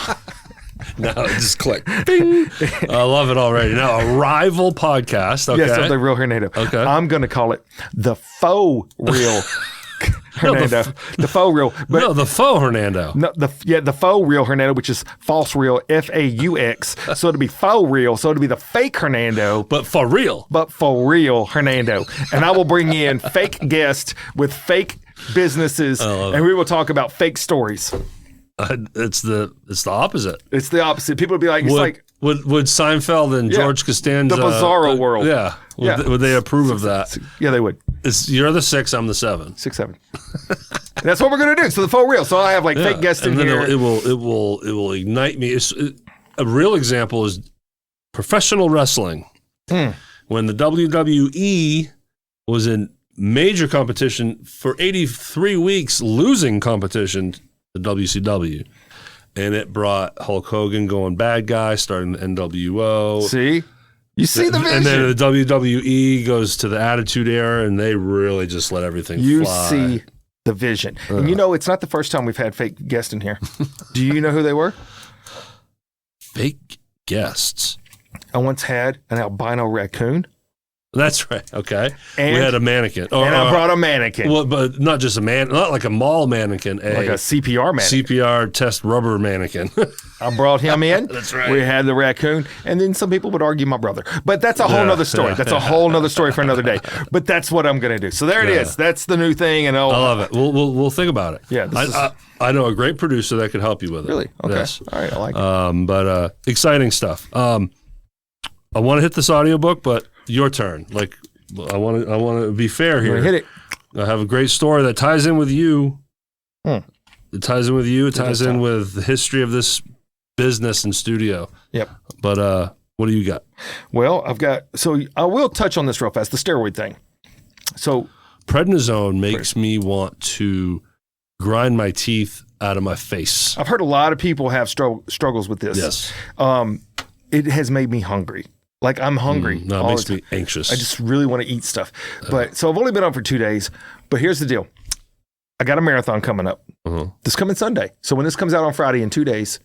No, just click. Bing. I love it already. Now, a rival podcast. Okay. Yes, of The Real Hernando. Okay. I'm going to call it The Faux Real Hernando. The Faux Real. But the Faux Hernando. No, the Faux Real Hernando, which is false real, F-A-U-X. So it'll be Faux Real. So it'll be the fake Hernando. But for real. But for real Hernando. And I will bring in fake guests with fake businesses, and we will talk about fake stories. It's the opposite. It's the opposite. People would be like, would Seinfeld and George Costanza, the Bizarro world. Yeah. Would they approve of that? Yeah, they would. You're the 6, I'm the 7. 6, 7. That's what we're gonna do. So the faux real. So I have fake guests in here. It will ignite me. A real example is professional wrestling. When the WWE was in major competition for 83 weeks, losing competition. The WCW, and it brought Hulk Hogan going bad guy, starting the NWO. See? You see the vision. And then the WWE goes to the Attitude Era, and they really just let everything fly. You see the vision. And it's not the first time we've had fake guests in here. Do you know who they were? Fake guests? I once had an albino raccoon That's right. Okay. And, we had a mannequin. And I brought a mannequin. Well, but not just a not like a mall mannequin. Like a CPR mannequin. CPR test rubber mannequin. I brought him in. That's right. We had the raccoon. And then some people would argue my brother. But that's a whole nother story. That's a whole nother story for another day. But that's what I'm going to do. So there it is. That's the new thing. And I love it. We'll think about it. Yeah. I know a great producer that could help you with it. Really? Okay. Yes. All right. I like it. But exciting stuff. I want to hit this audiobook, but your turn. Like, I want to be fair here. Hit it. I have a great story that ties in with you. It ties in with you. It ties in with the history of this business and studio. Yep. But what do you got? Well, so I will touch on this real fast, the steroid thing. So prednisone makes me want to grind my teeth out of my face. I've heard a lot of people have struggles with this. Yes. It has made me hungry. Like, I'm hungry. No, it makes me anxious. I just really want to eat stuff. But so I've only been on for 2 days. But here's the deal. I got a marathon coming up. This coming Sunday. So when this comes out on Friday in 2 days,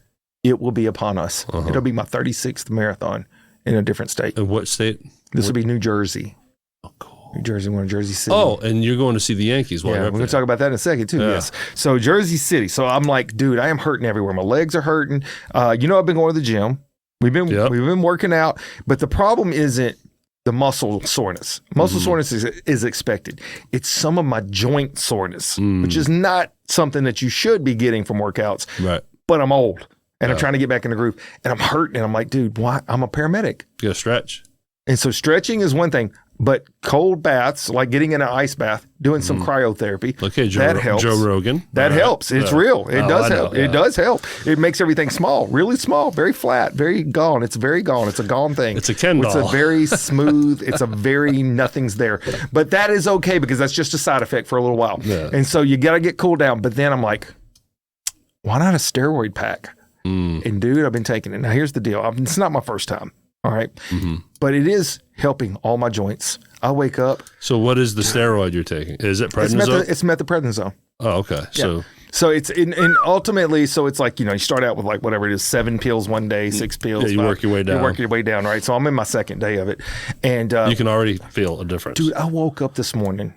it will be upon us. It'll be my 36th marathon in a different state. In what state? This will be New Jersey. Oh, cool. New Jersey, we're in Jersey City. Oh, and you're going to see the Yankees while yeah, you're up we're going to talk about that in a second too. Yeah. Yes. So Jersey City. So I'm like, dude, I am hurting everywhere. My legs are hurting. I've been going to the gym. We've been working out, but the problem isn't the muscle soreness. Muscle soreness is expected. It's some of my joint soreness, which is not something that you should be getting from workouts. Right. But I'm old and I'm trying to get back in the groove and I'm hurting and I'm like, dude, why? I'm a paramedic. You got to stretch. And so stretching is one thing, but cold baths, like getting in an ice bath, doing some cryotherapy, okay, that helps. Joe Rogan. That helps. It's real. It does help. Yeah. It does help. It makes everything small, really small, very flat, very gone. It's very gone. It's a gone thing. It's a Ken doll. It's a very smooth, it's a very nothing's there. But that is okay because that's just a side effect for a little while. Yeah. And so you got to get cooled down. But then I'm like, why not a steroid pack? And dude, I've been taking it. Now here's the deal. It's not my first time. All right. But it is helping all my joints. I wake up. So what is the steroid you're taking? Is it prednisone? It's methylprednisone. Oh, okay. Yeah. So it's and ultimately, so it's like, you start out with like whatever it is, 7 pills one day, 6 pills. Yeah, you work your way down. You work your way down, right? So I'm in my second day of it. And you can already feel a difference. Dude, I woke up this morning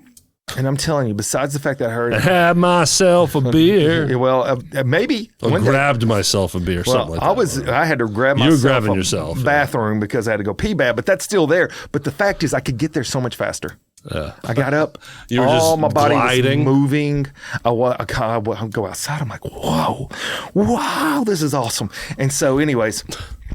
and I'm telling you, besides the fact that I heard I had myself a beer. Well, maybe I grabbed myself a beer, something like that. I had to grab myself. You were grabbing yourself. Bathroom because I had to go pee bad, but that's still there. But the fact is, I could get there so much faster. I got up. You were just my body gliding. was moving. I go outside. I'm like, whoa, wow, this is awesome. And so, anyways,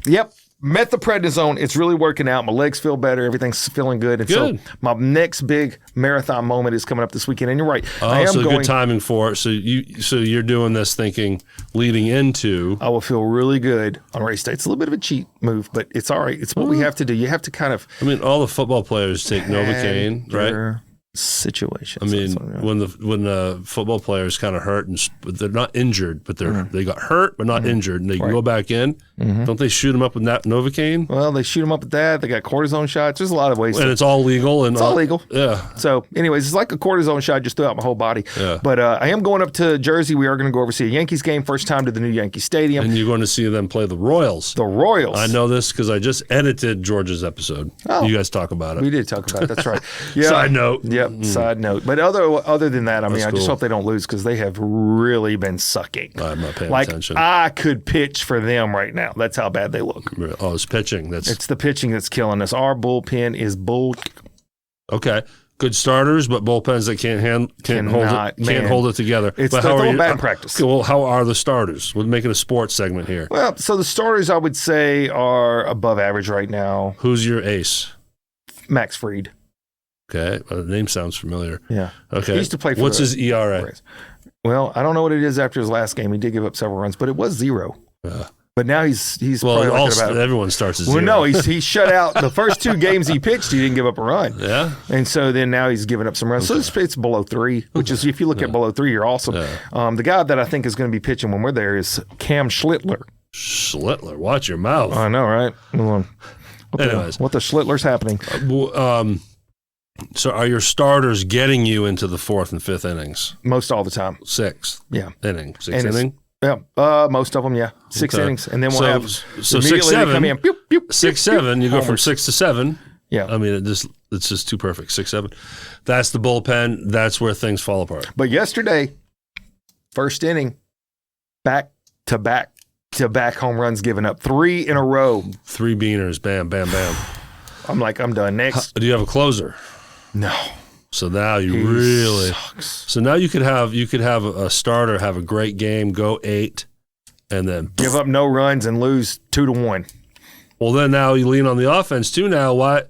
yep. Methylprednisone, it's really working out. My legs feel better. Everything's feeling good. And good. So my next big marathon moment is coming up this weekend. And you're right. Good timing for it. So you're doing this thinking leading into. I will feel really good on race day. It's a little bit of a cheat move, but it's all right. It's what we have to do. You have to kind of. I mean, all the football players take Novocaine, right? Situations. I mean, when the football players kind of hurt and they're not injured, but they got hurt but not injured, and they go back in. Don't they shoot them up with that Novocaine? Well, they shoot them up with that. They got cortisone shots. There's a lot of ways. And it's all legal. It's all legal. Yeah. So, anyways, it's like a cortisone shot just throughout my whole body. Yeah. But I am going up to Jersey. We are going to go over see a Yankees game. First time to the new Yankee Stadium. And you're going to see them play the Royals. The Royals. I know this because I just edited George's episode. Oh, you guys talk about it. We did talk about it. That's right. Yeah. Side note. Yep. Side note. But other than that, I mean, I just cool. hope they don't lose because they have really been sucking. I'm not paying like, attention. I could pitch for them right now. That's how bad they look. Oh, it's pitching. It's the pitching that's killing us. Our bullpen is bull. Okay. Good starters, but bullpens that can't hold it together. It's but how are you, batting practice. Okay, well, how are the starters? We're making a sports segment here. Well, so the starters I would say are above average right now. Who's your ace? Max Fried. Okay, the name sounds familiar. Yeah. Okay. He used to play for What's his ERA? Well, I don't know what it is after his last game. He did give up several runs, but it was 0. But now he's probably about everyone starts at 0. Well, no, he shut out the first 2 games he pitched. He didn't give up a run. Yeah. And so then now he's giving up some runs. Okay. So it's below 3, which is, if you look at below 3, you're awesome. Yeah. The guy that I think is going to be pitching when we're there is Cam Schlittler. Schlittler, watch your mouth. I know, right? Anyways, what the Schlittler's happening? So are your starters getting you into the 4th and 5th innings? Most all the time. 6th. Yeah. Inning. 6th inning? Yeah. Most of them, yeah. 6 innings. And then we'll have so immediately 6, 7, come in. Pew, pew, 6, 7, you go from 6 to 7. Yeah. I mean, It's just too perfect. 6-7. That's the bullpen. That's where things fall apart. But yesterday, first inning, back-to-back home runs given up. 3 in a row. 3 beaners. Bam, bam, bam. I'm like, I'm done. Next. Do you have a closer? No. So now you He really sucks. So now you could have a starter have a great game, go 8, and then Give up no runs and lose 2-1. well then now you lean on the offense too now. Why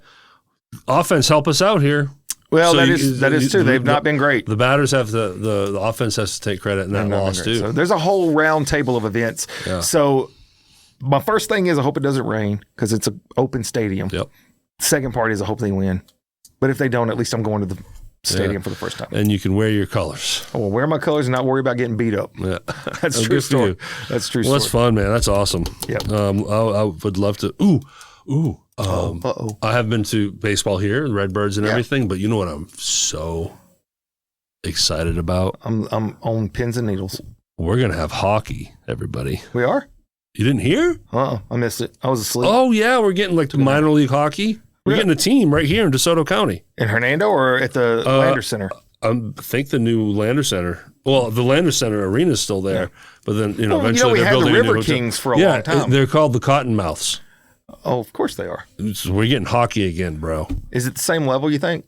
offense help us out here? Well, So that is true. They've not been great. The batters have the offense has to take credit in that loss too. So there's a whole round table of events. Yeah. So my first thing is I hope it doesn't rain because it's an open stadium. Yep. Second part is I hope they win. But if they don't, at least I'm going to the stadium for the first time. And you can wear your colors. I will wear my colors and not worry about getting beat up. Yeah. That's Oh, true good for story. you. That's true Well, story. that's fun, man. That's awesome. Yep. I would love to. I have been to baseball here, the Redbirds and everything, but you know what I'm so excited about? I'm on pins and needles. We're gonna have hockey, everybody. We are? You didn't hear? I missed it. I was asleep. Oh yeah, we're getting like minor league hockey. We're getting a team right here in DeSoto County. In Hernando or at the Lander Center? I think the new Lander Center. Well, the Lander Center arena is still there, but then eventually we they're had the building a new River hotel. Kings for a long time. They're called the Cottonmouths. Oh, of course they are. So we're getting hockey again, bro. Is it the same level, you think?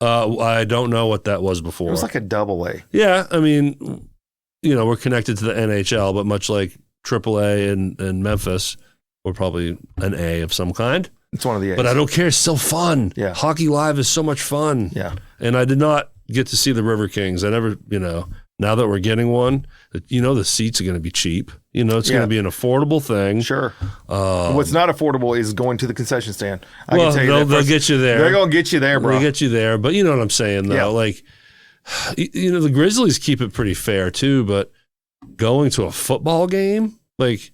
I don't know what that was before. It was like a double A. Yeah, I mean, we're connected to the NHL, but much like AAA and Memphis, we're probably an A of some kind. It's one of the A's. But I don't care. It's still fun. Yeah. Hockey Live is so much fun. Yeah. And I did not get to see the River Kings. I never, now that we're getting one, the seats are going to be cheap. It's going to be an affordable thing. Sure. What's not affordable is going to the concession stand. I Well, can tell you they'll get you there. They're going to get you there, bro. They'll get you there. But you know what I'm saying, though? Yeah. Like, the Grizzlies keep it pretty fair, too. But going to a football game, like,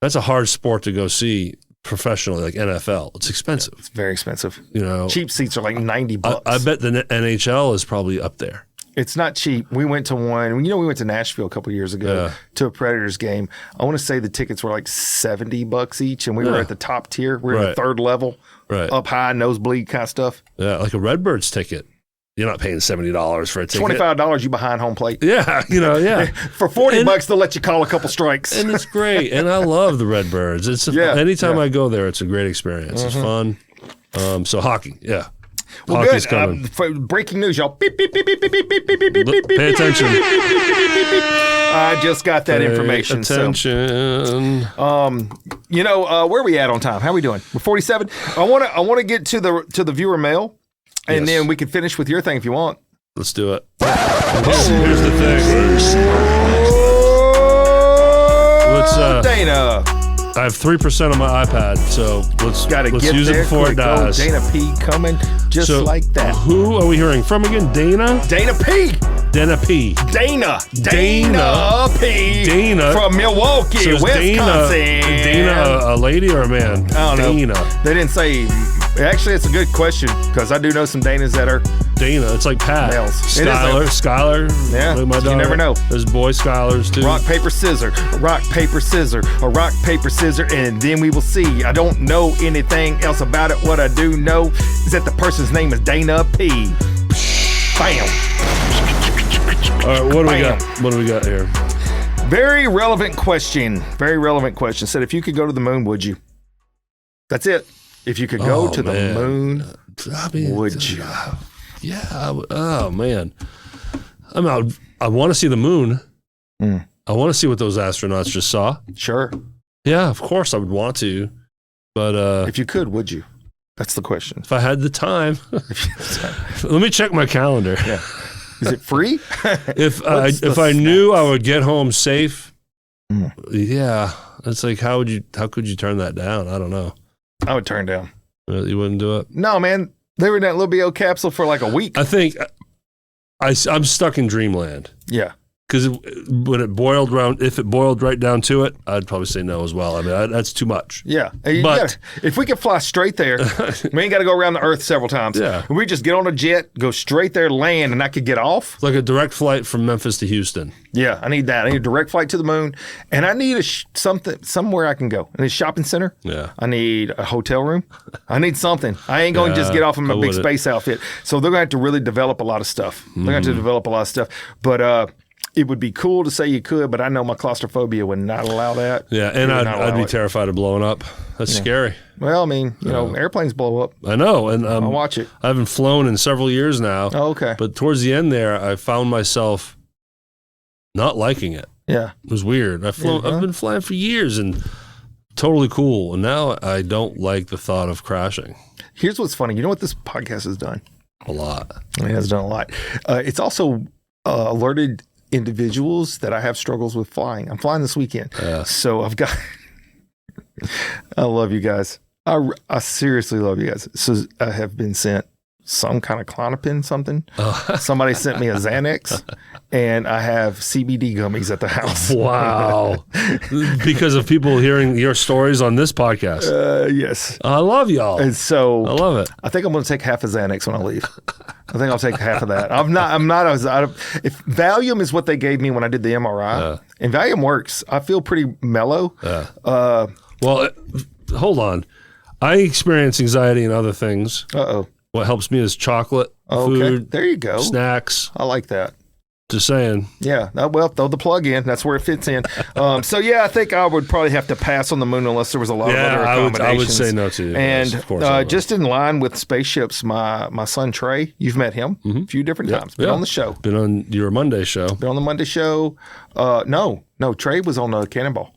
that's a hard sport to go see professionally, like NFL. It's expensive. It's very expensive. You Cheap seats are like $90. I bet the NHL is probably up there. It's not cheap. We went to one. We went to Nashville a couple of years ago to a Predators game. I want to say the tickets were like $70 each, and we were at the top tier. We were at the third level, up high, nosebleed kind of stuff. Yeah, like a Redbirds ticket. You're not paying $70 for a ticket. $25 you behind home plate. Yeah, yeah. For $40 they'll let you call a couple strikes. And it's great. And I love the Redbirds. It's anytime I go there, it's a great experience. It's fun. So hockey, yeah. Well, Hockey's good. coming. Breaking news, y'all. Beep, beep, beep, beep, beep, beep, beep, beep, beep, beep, beep, Pay attention. beep, beep, beep, beep, beep, beep. I just got that information. Attention. So, where are we at on time? How are we doing? We're 47. I want to get to the viewer mail, and then we can finish with your thing if you want. Let's do it. Here's the thing. Let's Dana. I have 3% on my iPad, so let's Get use there it before quick. it dies. Dana P coming just like that. Who are we hearing from again? Dana? Dana P. Dana P. Dana P. Dana. From Milwaukee, So is Wisconsin. Dana a lady or a man? I don't know. Dana. They didn't say. Actually, it's a good question because I do know some Danas that are. Dana. It's like Pat. Males. It is Skylar. Yeah, Like my you daughter. never know. There's boy Skylars too. Rock, paper, scissor. Rock, paper, scissor. Or rock, paper, scissor. And then we will see. I don't know anything else about it. What I do know is that the person's name is Dana P. Bam. All right, what do we got? What do we got here? Very relevant question. Very relevant question. Said, if you could go to the moon, would you? That's it. If you could go to the moon, would you? Yeah. Oh, man. I want to see the moon. I want to see what those astronauts just saw. Sure. Yeah, of course I would want to. But if you could, would you? That's the question. If I had the time. Let me check my calendar. Yeah. Is it free? If I knew I would get home safe, yeah. It's like how could you turn that down? I don't know. I would turn down. You wouldn't do it? No, man. They were in that little BO capsule for like a week. I think I'm stuck in dreamland. Yeah. Because when it boiled if it boiled right down to it, I'd probably say no as well. I mean, that's too much. Yeah. But if we could fly straight there, we ain't got to go around the earth several times. Yeah. We just get on a jet, go straight there, land, and I could get off. It's like a direct flight from Memphis to Houston. Yeah, I need that. I need a direct flight to the moon, and I need somewhere I can go. I need a shopping center. Yeah. I need a hotel room. I need something. I ain't going to just get off in my big space outfit. So they're going to have to really develop a lot of stuff. They're going to have to develop a lot of stuff. But it would be cool to say you could, but I know my claustrophobia would not allow that. Yeah, and I'd be terrified of blowing up. That's scary. Well, I mean, airplanes blow up. I know, and I'll watch it. I haven't flown in several years now. Oh, okay. But towards the end there, I found myself not liking it. Yeah. It was weird. I've been flying for years and totally cool, and now I don't like the thought of crashing. Here's what's funny. You know what this podcast has done? A lot. It has done a lot. It's also alerted individuals that I have struggles with flying. I'm flying this weekend. So I've got, I love you guys. I seriously love you guys. So I have been sent some kind of Klonopin something. Somebody sent me a Xanax, and I have CBD gummies at the house. Wow. Because of people hearing your stories on this podcast. Yes. I love y'all. And so I love it. I think I'm going to take half a Xanax when I leave. I think I'll take half of that. I'm not if Valium is what they gave me when I did the MRI, and Valium works. I feel pretty mellow. Well, hold on. I experience anxiety and other things. What helps me is chocolate, food. There you go. Snacks. I like that. Just saying. Yeah. Well, throw the plug in. That's where it fits in. So, yeah, I think I would probably have to pass on the moon unless there was a lot of other accommodations. I would say no to you. And yes, of course just in line with spaceships, my son Trey, you've met him a few different times. Been on the show. Been on your Monday show. Been on the Monday show. No, Trey was on the Cannonball.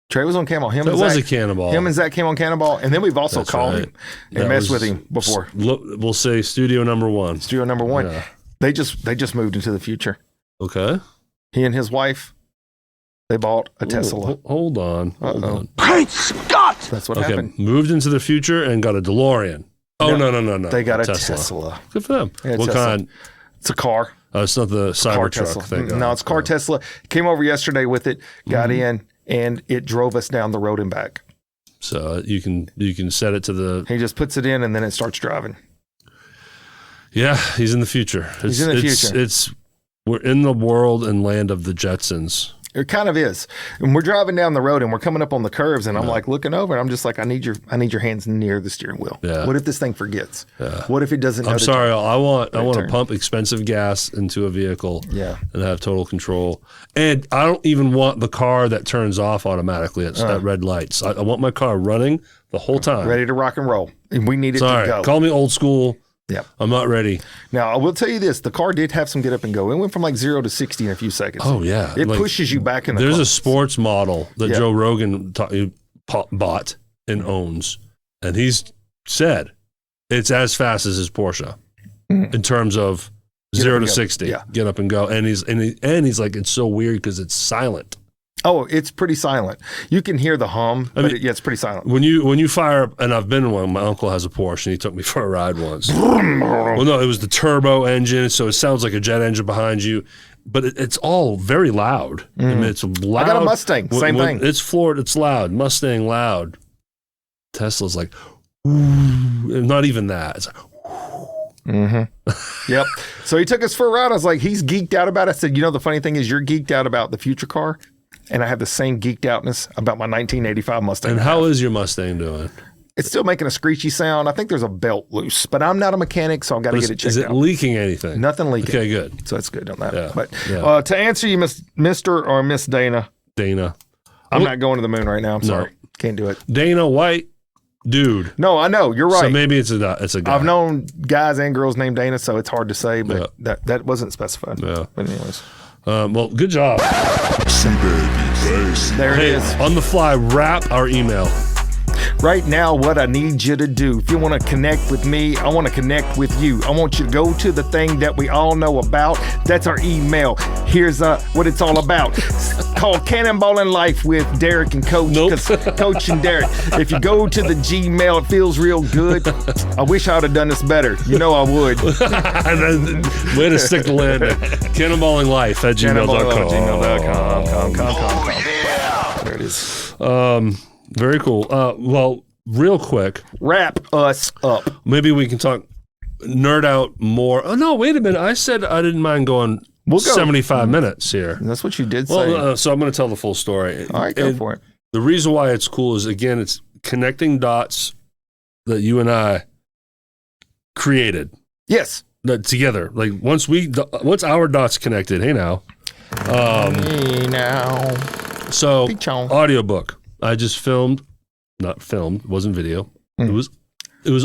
Trey was on Cannonball. Him and Zach came on Cannonball, and then we've also called him and messed with him before. We'll say studio number one. Studio number one. Yeah. They just moved into the future. Okay. He and his wife, they bought a Tesla. Hold on. Great Scott! That's what happened. Moved into the future and got a DeLorean. Oh, no. They got a Tesla. Good for them. What kind? It's a car. It's not the Cybertruck thing. No, it's a car Tesla. Came over yesterday with it, got in, and it drove us down the road and back. So you can set it to the... He just puts it in, and then it starts driving. Yeah, he's in the future. He's in the future. We're in the world and land of the Jetsons. It kind of is. And we're driving down the road and we're coming up on the curves, and I'm like looking over and I'm just like, I need your hands near the steering wheel. Yeah. What if this thing forgets? Yeah. What if it doesn't know? I'm sorry. I want to pump expensive gas into a vehicle and have total control. And I don't even want the car that turns off automatically at red lights. I want my car running the whole time. Ready to rock and roll. And we need it to go. Call me old school. Yep. I'm not ready. Now, I will tell you this. The car did have some get up and go. It went from like 0 to 60 in a few seconds. Oh, yeah. It pushes you back in the There's car. a sports model that Joe Rogan bought and owns. And he's said it's as fast as his Porsche in terms of 0 to 60. Get up and go. And he's like, it's so weird because it's silent. Oh, it's pretty silent. You can hear the hum, but it's pretty silent. When you fire up, and I've been in one, my uncle has a Porsche, and he took me for a ride once. Well, no, it was the turbo engine, so it sounds like a jet engine behind you, but it's all very loud. I mean, it's loud. I got a Mustang, same thing. It's Ford, it's loud. Mustang, loud. Tesla's like, not even that. It's like, Yep. So he took us for a ride. I was like, he's geeked out about it. I said, the funny thing is you're geeked out about the future car. And I have the same geeked outness about my 1985 Mustang. And how is your Mustang doing? It's still making a screechy sound. I think there's a belt loose, but I'm not a mechanic, so I've got to get it checked out. Is it leaking anything? Nothing leaking. Okay, good. So that's good on that. Yeah. But to answer you, Mr. or Miss Dana. I'm not going to the moon right now. I'm sorry. Can't do it. Dana White, dude. No, I know. You're right. So maybe it's a guy. I've known guys and girls named Dana, so it's hard to say, but that wasn't specified. Yeah. But anyways. Well, good job. There it is. On the fly, wrap our email. Right now, what I need you to do, if you want to connect with me, I want to connect with you. I want you to go to the thing that we all know about. That's our email. Here's what it's all about. It's called Cannonballing Life with Derek and Coach. Nope. Coach and Derek. If you go to the Gmail, it feels real good. I wish I would have done this better. You know I would. Way to stick the landing. Cannonballinglife@gmail.com. Gmail.com. There it is. Very cool. Well, real quick. Wrap us up. Maybe we can talk, nerd out more. Oh, no, wait a minute. I said I didn't mind going 75 minutes here. That's what you did say. Well, so I'm going to tell the full story. All right, go for it. The reason why it's cool is, again, it's connecting dots that you and I created. Yes. That together. Like, once our dots connected, hey now. Hey now. So, audiobook. I just not filmed, it wasn't video. It was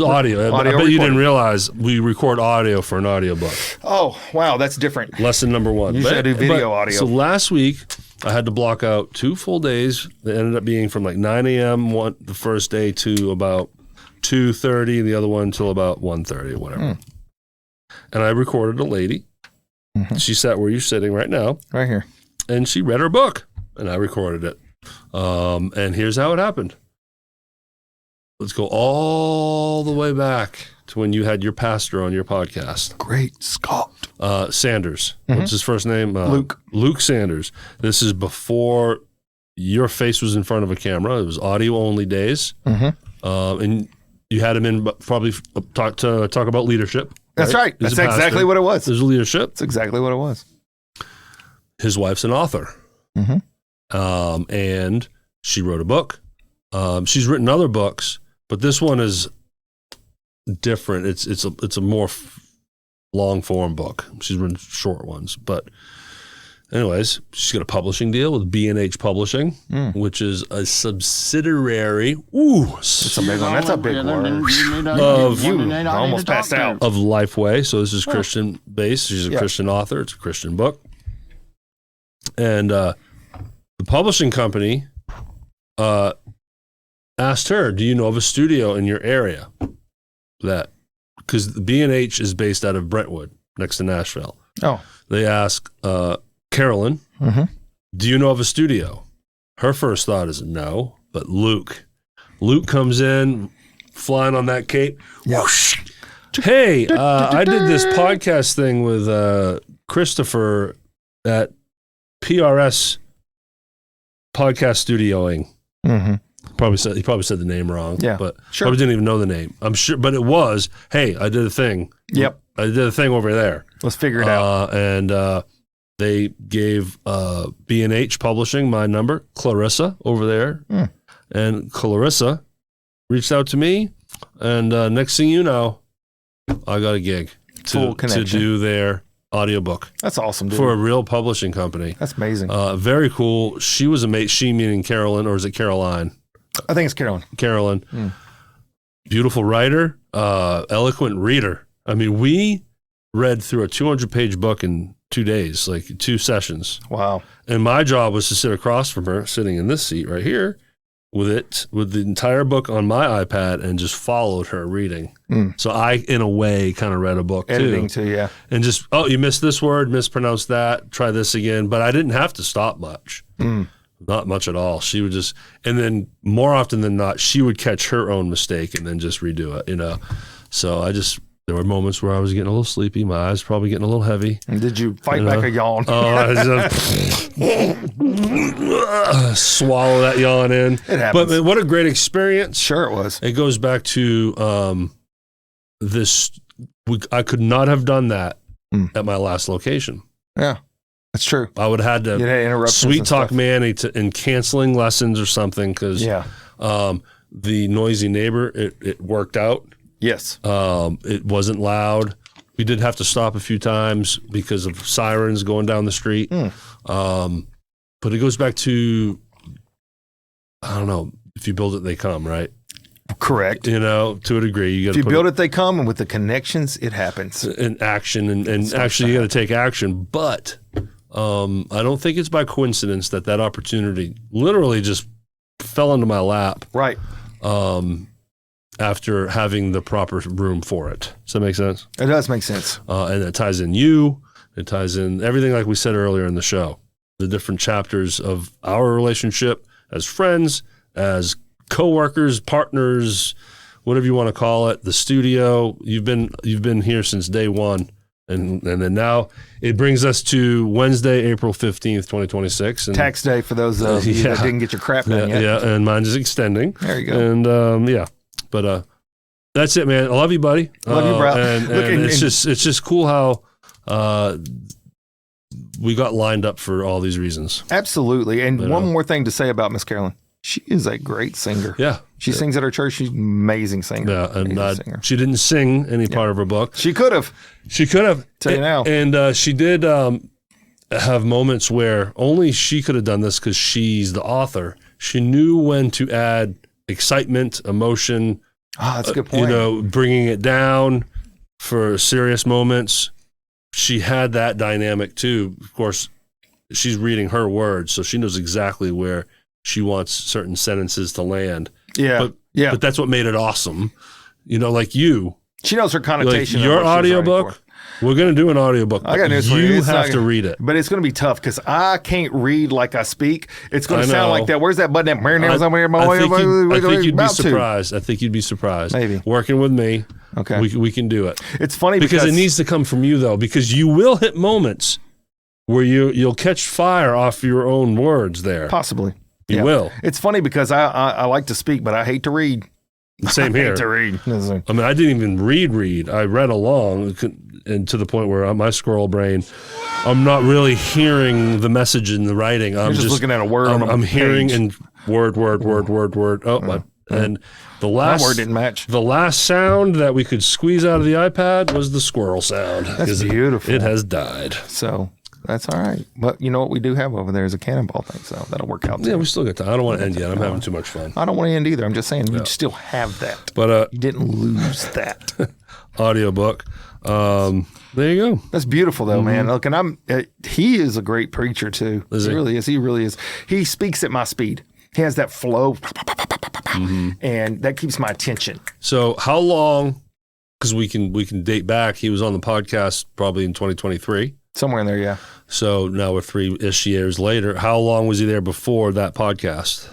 audio. I bet you didn't realize we record audio for an audiobook. Oh, wow, that's different. Lesson number one. Usually I do video audio. So last week, I had to block out 2 full days. That ended up being from like 9 a.m. the first day to about 2:30, the other one till about 1:30 or whatever. And I recorded a lady. She sat where you're sitting right now. Right here. And she read her book, and I recorded it. And here's how it happened. Let's go all the way back to when you had your pastor on your podcast. Great Scott. Sanders. What's his first name? Luke. Luke Sanders. This is before your face was in front of a camera. It was audio only days. And you had him in probably talk about leadership. That's right. That's exactly what it was. There's leadership. That's exactly what it was. His wife's an author. And she wrote a book. She's written other books, but this one is different. It's a more long form book. She's written short ones, but anyways, she's got a publishing deal with B&H Publishing, which is a subsidiary. That's a big one. That's a big word. I almost passed out. Of Lifeway. So this is Christian based. She's a Christian author. It's a Christian book, and the publishing company asked her, do you know of a studio in your area? Because the B&H is based out of Brentwood, next to Nashville. Oh. They asked Carolyn, do you know of a studio? Her first thought is no, but Luke comes in, flying on that cape. Whoosh. Hey, I did this podcast thing with Christopher at PRS Podcast Studioing. He probably said the name wrong. Yeah, but probably didn't even know the name. I'm sure, but it was. Hey, I did a thing. Yep, I did a thing over there. Let's figure it out. And they gave B&H Publishing my number, Clarissa over there, and Clarissa reached out to me, and next thing you know, I got a gig to do their audiobook. That's awesome, dude. For a real publishing company. That's amazing. Very cool. She was amazing. She meaning Carolyn, or is it Caroline? I think it's Carolyn. Carolyn. Beautiful writer, eloquent reader. I mean, we read through a 200-page book in 2 days, like 2 sessions. Wow. And my job was to sit across from her, sitting in this seat right here, with the entire book on my iPad, and just followed her reading. So I, in a way, kind of read a book Editing too, yeah. And just, you missed this word, mispronounced that, try this again. But I didn't have to stop much. Not much at all. She would just, and then more often than not, she would catch her own mistake and then just redo it, So there were moments where I was getting a little sleepy. My eyes probably getting a little heavy. And did you fight back a yawn? Oh, I just swallow that yawn in. It happens. But what a great experience. Sure it was. It goes back to this. I could not have done that at my last location. Yeah, that's true. I would have had to sweet talk Manny in canceling lessons or something because the noisy neighbor, it worked out. Yes. It wasn't loud. We did have to stop a few times because of sirens going down the street. But it goes back to, I don't know, if you build it, they come, right? Correct. You know, to a degree. You if you build it, they come, and with the connections, it happens. In action, and actually you got to take action. But I don't think it's by coincidence that opportunity literally just fell into my lap. Right. after having the proper room for it. Does that make sense? It does make sense. And it ties in you. It ties in everything like we said earlier in the show. The different chapters of our relationship as friends, as coworkers, partners, whatever you want to call it. The studio. You've been here since day one. And then now it brings us to Wednesday, April 15th, 2026. And tax day for those of you that didn't get your crap done yet. Yeah, and mine is extending. There you go. And but that's it, man. I love you, buddy. Love you, bro. And it's just cool how we got lined up for all these reasons. Absolutely. And one more thing to say about Miss Carolyn. She is a great singer. Yeah. She sings at her church. She's an amazing singer. Yeah, and she didn't sing any part of her book. She could have. Tell you now. And she did have moments where only she could have done this because she's the author. She knew when to add excitement, emotion. That's a good point. Bringing it down for serious moments. She had that dynamic too. Of course, she's reading her words, so she knows exactly where she wants certain sentences to land. Yeah. But that's what made it awesome. Like you. She knows her connotation. Like your audiobook, we're going to do an audiobook. I got news for you. You have to read it. But it's going to be tough because I can't read like I speak. It's going to sound like that. Where's that button? I think you'd be surprised. I think you'd be surprised. Maybe. Working with me, okay, we can do it. It's funny because it needs to come from you, though, because you will hit moments where you'll catch fire off your own words there. Possibly. You will. It's funny because I like to speak, but I hate to read. Same here. I hate to read. I mean, I didn't even read. I read along, and to the point where my squirrel brain, I'm not really hearing the message in the writing. I'm just looking at a word. I'm hearing and word. Oh, and the last that word didn't match. The last sound that we could squeeze out of the iPad was the squirrel sound. That's beautiful. It has died. So. That's all right. But you know what we do have over there is a cannonball thing, so that'll work out too. Yeah, we still got time. I don't want to end yet. I'm having too much fun. I don't want to end either. I'm just saying you still have that. But you didn't lose that. Audiobook. There you go. That's beautiful though, man. Look, and he is a great preacher too. Is he? He really is. He speaks at my speed. He has that flow, and that keeps my attention. So how long, because we can date back, he was on the podcast probably in 2023. Somewhere in there, yeah. So now we're 3-ish years later. How long was he there before that podcast?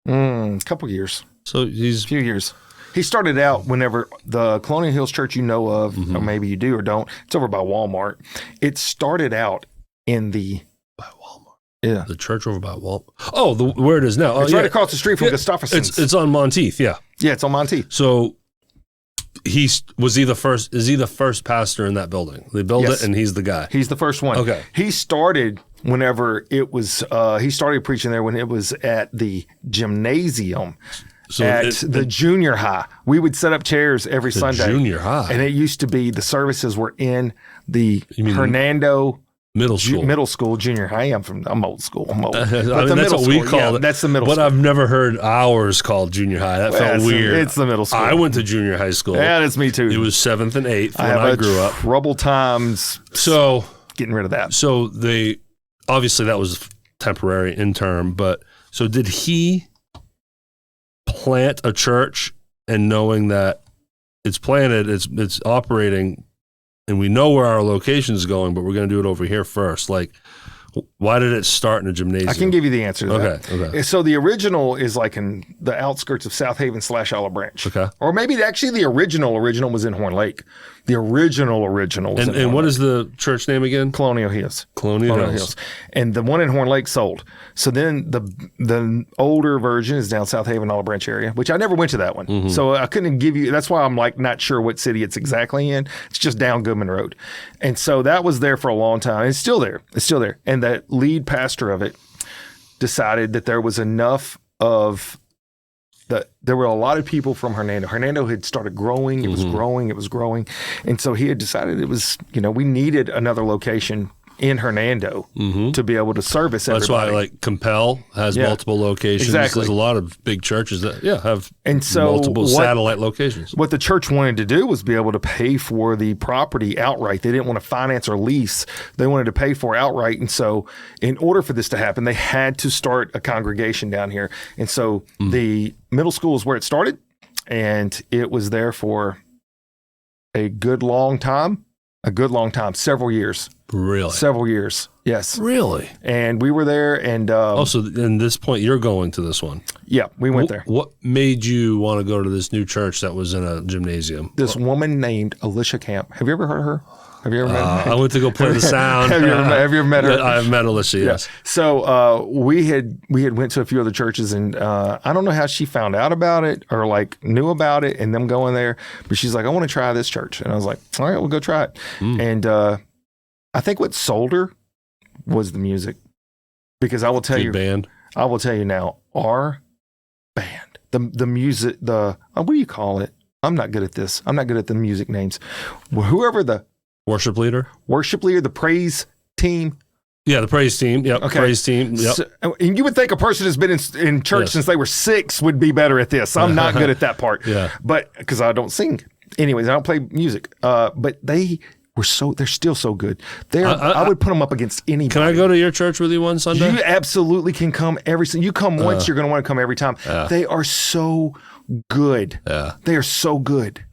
A couple years. So a few years. He started out whenever the Colonial Hills Church you know of, or maybe you do or don't. It's over by Walmart. It started out in the... By Walmart? Yeah. The church over by Walmart. Oh, where it is now. It's right across the street from Gustafson's. It's on Monteith, yeah. Yeah, it's on Monteith. So... Is he the first pastor in that building? They built it and he's the guy. He's the first one. Okay. He started whenever it was, he started preaching there when it was at the gymnasium at the junior high. We would set up chairs every Sunday. Junior high. And it used to be the services were in the Hernando Middle school, junior high. I'm old school. I'm old. That's what we call it. That's the middle school. But I've never heard ours called junior high. That felt weird. It's the middle school. I went to junior high school. Yeah, that's me too. It was 7th and 8th when I grew up. Trouble times. So getting rid of that. So obviously that was temporary interim, but so did he plant a church and knowing that it's planted, it's operating, and we know where our location is going, but we're going to do it over here first. Like, why did it start in a gymnasium? I can give you the answer to that. Okay. So the original is like in the outskirts of South Haven / Olive Branch. Okay. Or maybe actually the original was in Horn Lake. The original was in Horn Lake. And what is the church name again? Colonial Hills. Colonial Hills. And the one in Horn Lake sold. So then the older version is down South Haven, Olive Branch area, which I never went to that one. So I couldn't give you, that's why I'm like not sure what city it's exactly in. It's just down Goodman Road. And so that was there for a long time. It's still there. And that lead pastor of it decided that there was enough of there were a lot of people from Hernando. Hernando had started growing. It was growing. And so he had decided it was, we needed another location in Hernando to be able to service everybody. That's why, like, Compel has multiple locations. Exactly. There's a lot of big churches that, have so multiple satellite locations. What the church wanted to do was be able to pay for the property outright. They didn't want to finance or lease. They wanted to pay for outright. And so in order for this to happen, they had to start a congregation down here. And so the middle school is where it started, and it was there for a good long time, several years. Really? Several years, yes. Really? And we were there, and also, in this point, you're going to this one. Yeah, we went there. What made you want to go to this new church that was in a gymnasium? This woman named Alicia Camp. Have you ever heard of her? Have you ever met her? I went to go play the sound. Have you ever met her? I've met Alicia, yes. So we had went to a few other churches, and I don't know how she found out about it or like knew about it and them going there, but she's like, I want to try this church. And I was like, all right, we'll go try it. And I think what sold her was the music, because I will tell you, band. I will tell you now, our band, the music, what do you call it? I'm not good at this. I'm not good at the music names. Whoever the worship leader, the praise team. Yeah, the praise team. Yep. Okay. Praise team. Yep. So, and you would think a person who's been in church since they were 6 would be better at this. I'm not good at that part. Yeah. But because I don't sing. Anyways, I don't play music. But they're still so good. I would put them up against anybody. Can I go to your church with you one Sunday? You absolutely can come you come once, you're going to want to come every time. They are so good. Yeah. They are so good.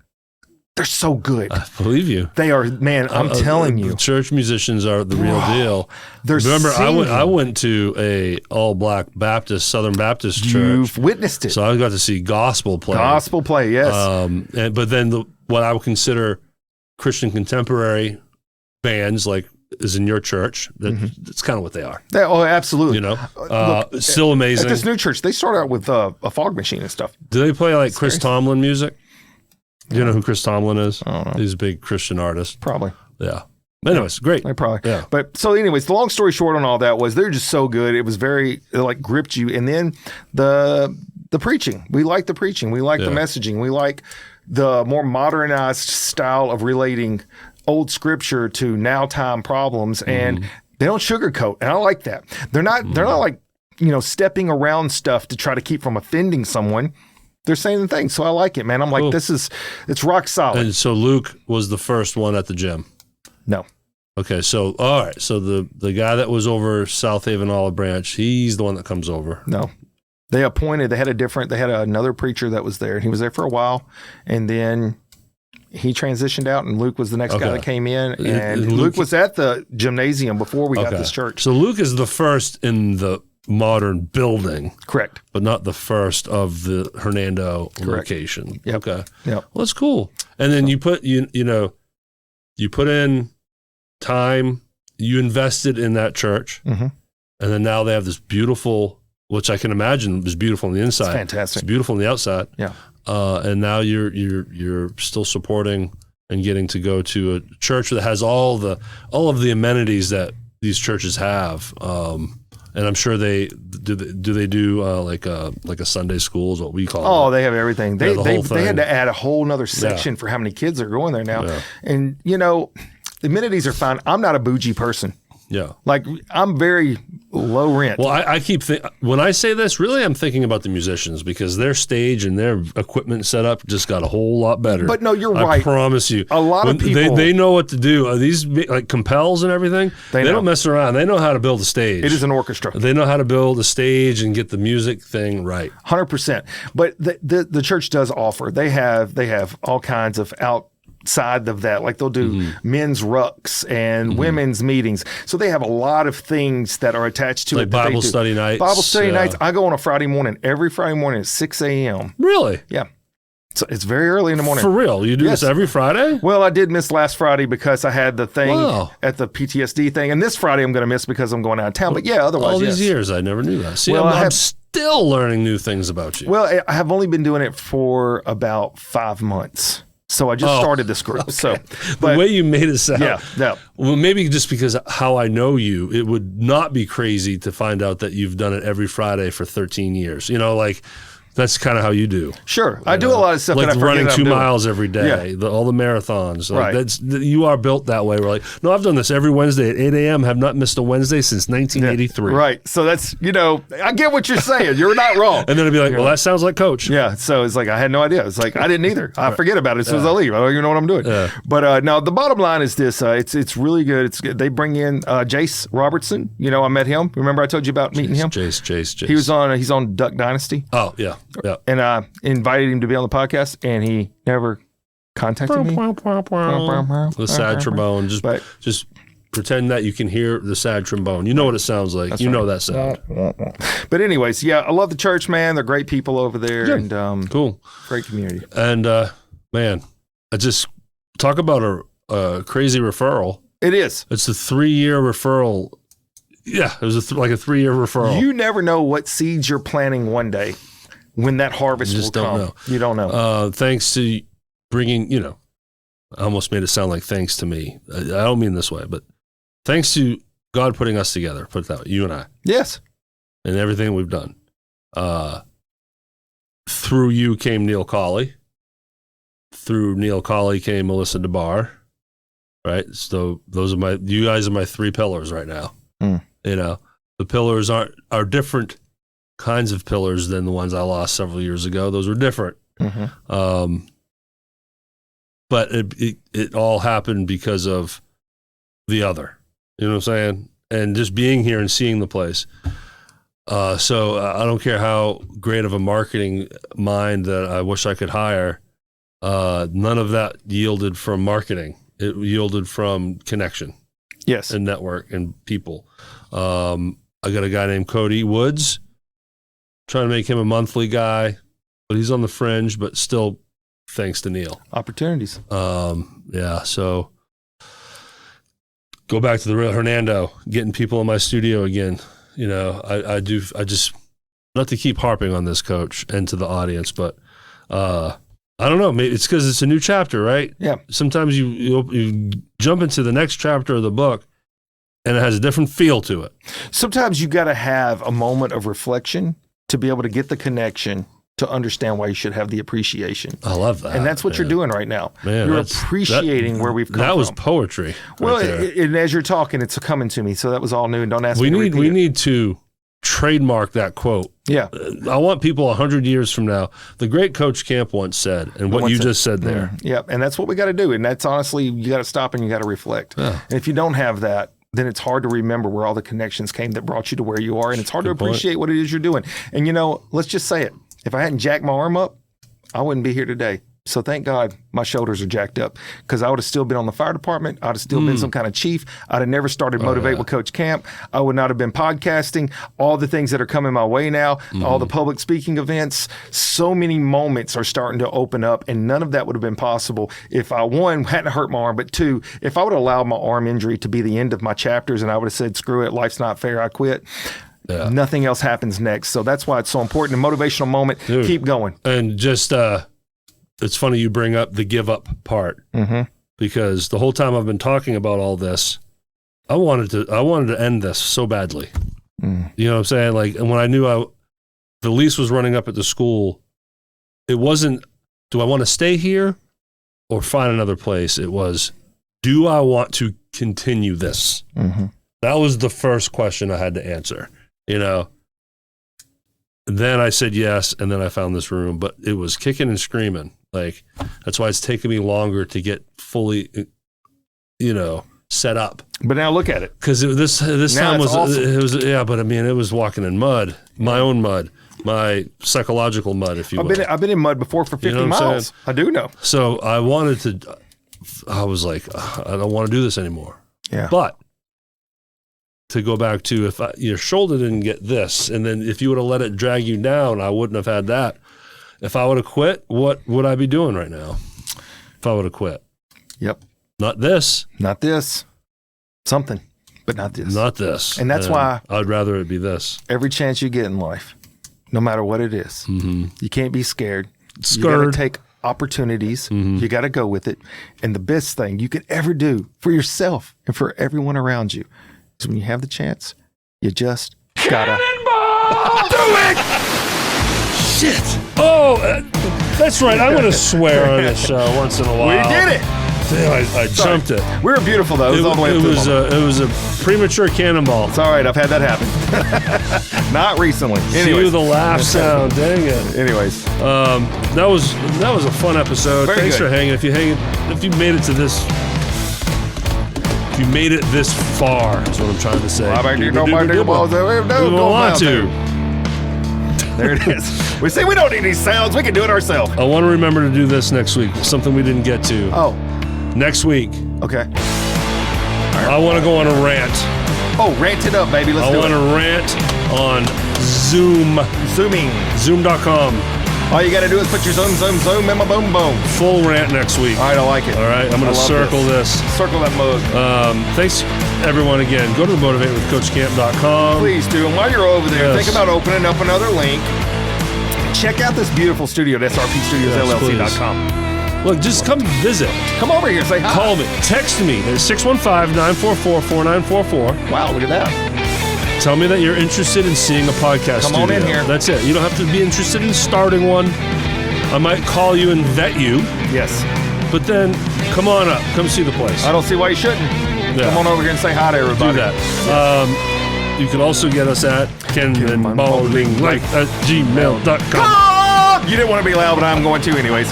They're so good. I believe you. They are, man, I'm telling you. Church musicians are the real deal. Remember, I went to a all-black Baptist, Southern Baptist church. You've witnessed it. So I got to see gospel play. Gospel play, yes. But then what I would consider Christian contemporary bands, like is in your church, that's kind of what they are. Oh, absolutely. You know, still amazing. At this new church, they start out with a fog machine and stuff. Do they play like Chris Tomlin music? Do you know who Chris Tomlin is? I don't know. He's a big Christian artist. Probably. Yeah. Anyways, great. They probably. Yeah. But so anyways, the long story short on all that was they're just so good. It was it like gripped you. And then the preaching. We like the preaching. We like the messaging. We like the more modernized style of relating old scripture to now time problems. And they don't sugarcoat. And I like that. They're not like, stepping around stuff to try to keep from offending someone. They're saying the thing. So I like it, man. I'm like, it's rock solid. And so Luke was the first one at the gym. No. Okay. So, all right. So the guy that was over South Haven Olive Branch, he's the one that comes over. No. They had another preacher that was there, and he was there for a while. And then he transitioned out, and Luke was the next guy that came in. And Luke was at the gymnasium before we got this church. So Luke is the first in the modern building. Correct. But not the first of the Hernando location. Yep. Okay. Yeah. Well, that's cool. And then you put you put in time, you invested in that church. And then now they have this beautiful, which I can imagine is beautiful on the inside. It's fantastic. It's beautiful on the outside. Yeah. And now you're still supporting and getting to go to a church that has all of the amenities that these churches have. And I'm sure they do like a Sunday school is what we call it. Oh, they have everything. They had to add a whole nother section for how many kids are going there now. Yeah. And the amenities are fine. I'm not a bougie person. Yeah. Like I'm very low rent. Well, I keep when I say this, really, I'm thinking about the musicians because their stage and their equipment setup just got a whole lot better. But no, you're right. I promise you. A lot of people. They know what to do. These like Compels and everything, they don't mess around. They know how to build a stage. It is an orchestra. They know how to build a stage and get the music thing right. 100%. But the church does offer. They have all kinds of outside of that, like they'll do men's rucks and women's meetings. So they have a lot of things that are attached to like it. Bible study nights. Bible study nights. I go on a Friday morning, every Friday morning at 6 a.m. Really? Yeah. So it's very early in the morning. For real? You do this every Friday? Well, I did miss last Friday because I had the thing at the PTSD thing. And this Friday I'm going to miss because I'm going out of town. But yeah, otherwise, all these years, I never knew that. See, I'm still learning new things about you. Well, I have only been doing it for about 5 months. So I just started this group. Okay. So the way you made it sound. Yeah. Well, maybe just because how I know you, it would not be crazy to find out that you've done it every Friday for 13 years. that's kind of how you do. Sure. I do a lot of stuff like that I forget running I'm 2 doing. miles every day, Yeah. all the marathons. Like Right. You are built that way. We're like, no, I've done this every Wednesday at 8 a.m. Have not missed a Wednesday since 1983. Right. So that's, I get what you're saying. You're not wrong. And then it'd be like, well, that sounds like Coach. Yeah. So it's like, I had no idea. It's like, I didn't either. I forget about it as soon as I leave. I don't even know what I'm doing. Yeah. But no, the bottom line is this. It's really good. It's good. They bring in Jace Robertson. I met him. Remember I told you about meeting him? Jace. He's on Duck Dynasty. Oh, yeah. Yeah. And I invited him to be on the podcast, and he never contacted me. The sad trombone. Just pretend that you can hear the sad trombone. You know what it sounds like. Know that sound. But anyways, yeah, I love the church, man. They're great people over there. Yeah. And cool. Great community. And man, I just talk about a crazy referral. It is. It's a 3-year referral. Yeah, it was like a 3-year referral. You never know what seeds you're planting one day when that harvest will come. Know. You don't know. Thanks to bringing, I almost made it sound like thanks to me. I don't mean this way, but thanks to God putting us together, put it that way, you and I. Yes. And everything we've done. Through you came Neil Colley. Through Neil Colley came Melissa DeBar. Right? So you guys are my 3 pillars right now. The pillars are different kinds of pillars than the ones I lost several years ago. Those were different. Mm-hmm. But it all happened because of the other. You know what I'm saying? And just being here and seeing the place. So I don't care how great of a marketing mind that I wish I could hire. None of that yielded from marketing. It yielded from connection. Yes. And network and people. I got a guy named Cody Woods, trying to make him a monthly guy, but he's on the fringe, but still thanks to Neil. Opportunities. Yeah. So go back to the real Hernando, getting people in my studio again. I just, not to keep harping on this, Coach, and to the audience, but I don't know. Maybe it's because it's a new chapter, right? Yeah. Sometimes you jump into the next chapter of the book, and it has a different feel to it. Sometimes you got to have a moment of reflection to be able to get the connection to understand why you should have the appreciation. I love that. And that's what you're doing right now. Man, you're appreciating where we've come from. That was poetry. Well, right and as you're talking, it's coming to me. So that was all new. And don't ask me to repeat We it. need to trademark that quote. Yeah. I want people 100 years from now. The great Coach Camp once said, and what you just said there. Yeah. And that's what we got to do. And that's honestly, you got to stop and you got to reflect. Yeah. And if you don't have that, then it's hard to remember where all the connections came that brought you to where you are. And it's hard to appreciate what it is you're doing. And, let's just say it. If I hadn't jacked my arm up, I wouldn't be here today. So thank God my shoulders are jacked up, because I would have still been on the fire department. I'd have still been some kind of chief. I'd have never started Motivate with Coach Camp. I would not have been podcasting. All the things that are coming my way now, all the public speaking events, so many moments are starting to open up, and none of that would have been possible if I, 1, hadn't hurt my arm, but 2, if I would have allowed my arm injury to be the end of my chapters and I would have said, screw it, life's not fair, I quit. Yeah. Nothing else happens next. So that's why it's so important. A motivational moment, keep going. And just, it's funny you bring up the give up part, because the whole time I've been talking about all this, I wanted to end this so badly. You know what I'm saying? Like, and when I knew the lease was running up at the school, it wasn't, do I want to stay here or find another place? It was, do I want to continue this? That was the first question I had to answer. Then I said yes, and then I found this room, but it was kicking and screaming. Like, that's why it's taken me longer to get fully, set up. But now look at it. Because this time was awesome. It was but I mean, it was walking in mud, my own mud, my psychological mud, if you will. I've been in mud before for 50 miles. I do know. So I was like, I don't want to do this anymore. Yeah. But to go back to, if your shoulder didn't get this, and then if you would have let it drag you down, I wouldn't have had that. If I would have quit, what would I be doing right now? If I would have quit. Yep. Not this. Not this. Something, but not this. Not this. And that's why I'd rather it be this. Every chance you get in life, no matter what it is, you can't be scared. You got to take opportunities. You got to go with it. And the best thing you could ever do for yourself and for everyone around you is when you have the chance, you just got to do it. Shit. Oh, that's right. I'm going to swear on this show once in a while. We did it. Damn, I jumped it. We were beautiful, though. It was all the way up to the moment. It was a premature cannonball. It's all right. I've had that happen. Not recently. Cue the laugh sound. Dang it. Anyways. That was a fun episode. Very Thanks good. for hanging. If you made it to this... If you made it this far, is what I'm trying to say. We don't want to. There it is. We say we don't need these sounds. We can do it ourselves. I want to remember to do this next week. Something we didn't get to. Oh. Next week. Okay. I want to go on a rant. Oh, rant it up, baby. Let's do it. I want to rant on Zoom. Zooming. Zoom.com. All you got to do is put your zoom, in my boom, boom. Full rant next week. All right, I like it. All right, I'm going to circle this. Circle that mug. Thanks, everyone, again. Go to motivatewithcoachcamp.com. Please do. And while you're over there, Yes. think about opening up another link. Check out this beautiful studio at SRP Studios LLC.com. Look, just come visit. Come over here. Say hi. Call me. Text me at 615-944-4944. Wow, look at that. Tell me that you're interested in seeing a podcast Come on studio. in here. That's it. You don't have to be interested in starting one. I might call you and vet you, Yes. but then come on up. Come see the place. I don't see why you shouldn't. Yeah. Come on over here and say hi to everybody. Do that. You can also get us at kenandbowlinglight@gmail.com. You didn't want to be loud, but I'm going to anyways.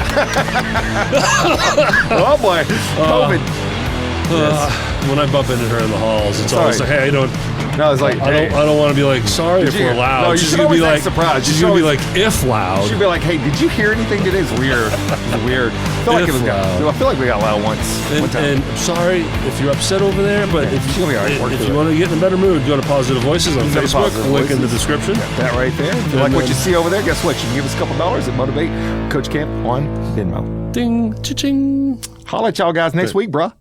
Oh boy, COVID. When I bump into her in the halls, it's always Sorry. like, hey, I don't. No, it's like, I don't want to be like, sorry if we're loud. No, you She's should gonna be always like, act surprised. she's gonna be like, if loud. She'd be like, hey, did you hear anything today? It's weird. It's weird. I feel like If loud. I feel like we got loud one time. And I'm sorry if you're upset over there, but if she's gonna be all right. Work if through you it. want to get in a better mood, go to Positive Voices on Go to Facebook. Positive Link in the Voices. description. Got that right there. If you like what you see over there, guess what? You can give us a couple dollars at Motivate Coach Camp on Venmo. Ding, cha-ching. Holla at y'all guys next week, bruh.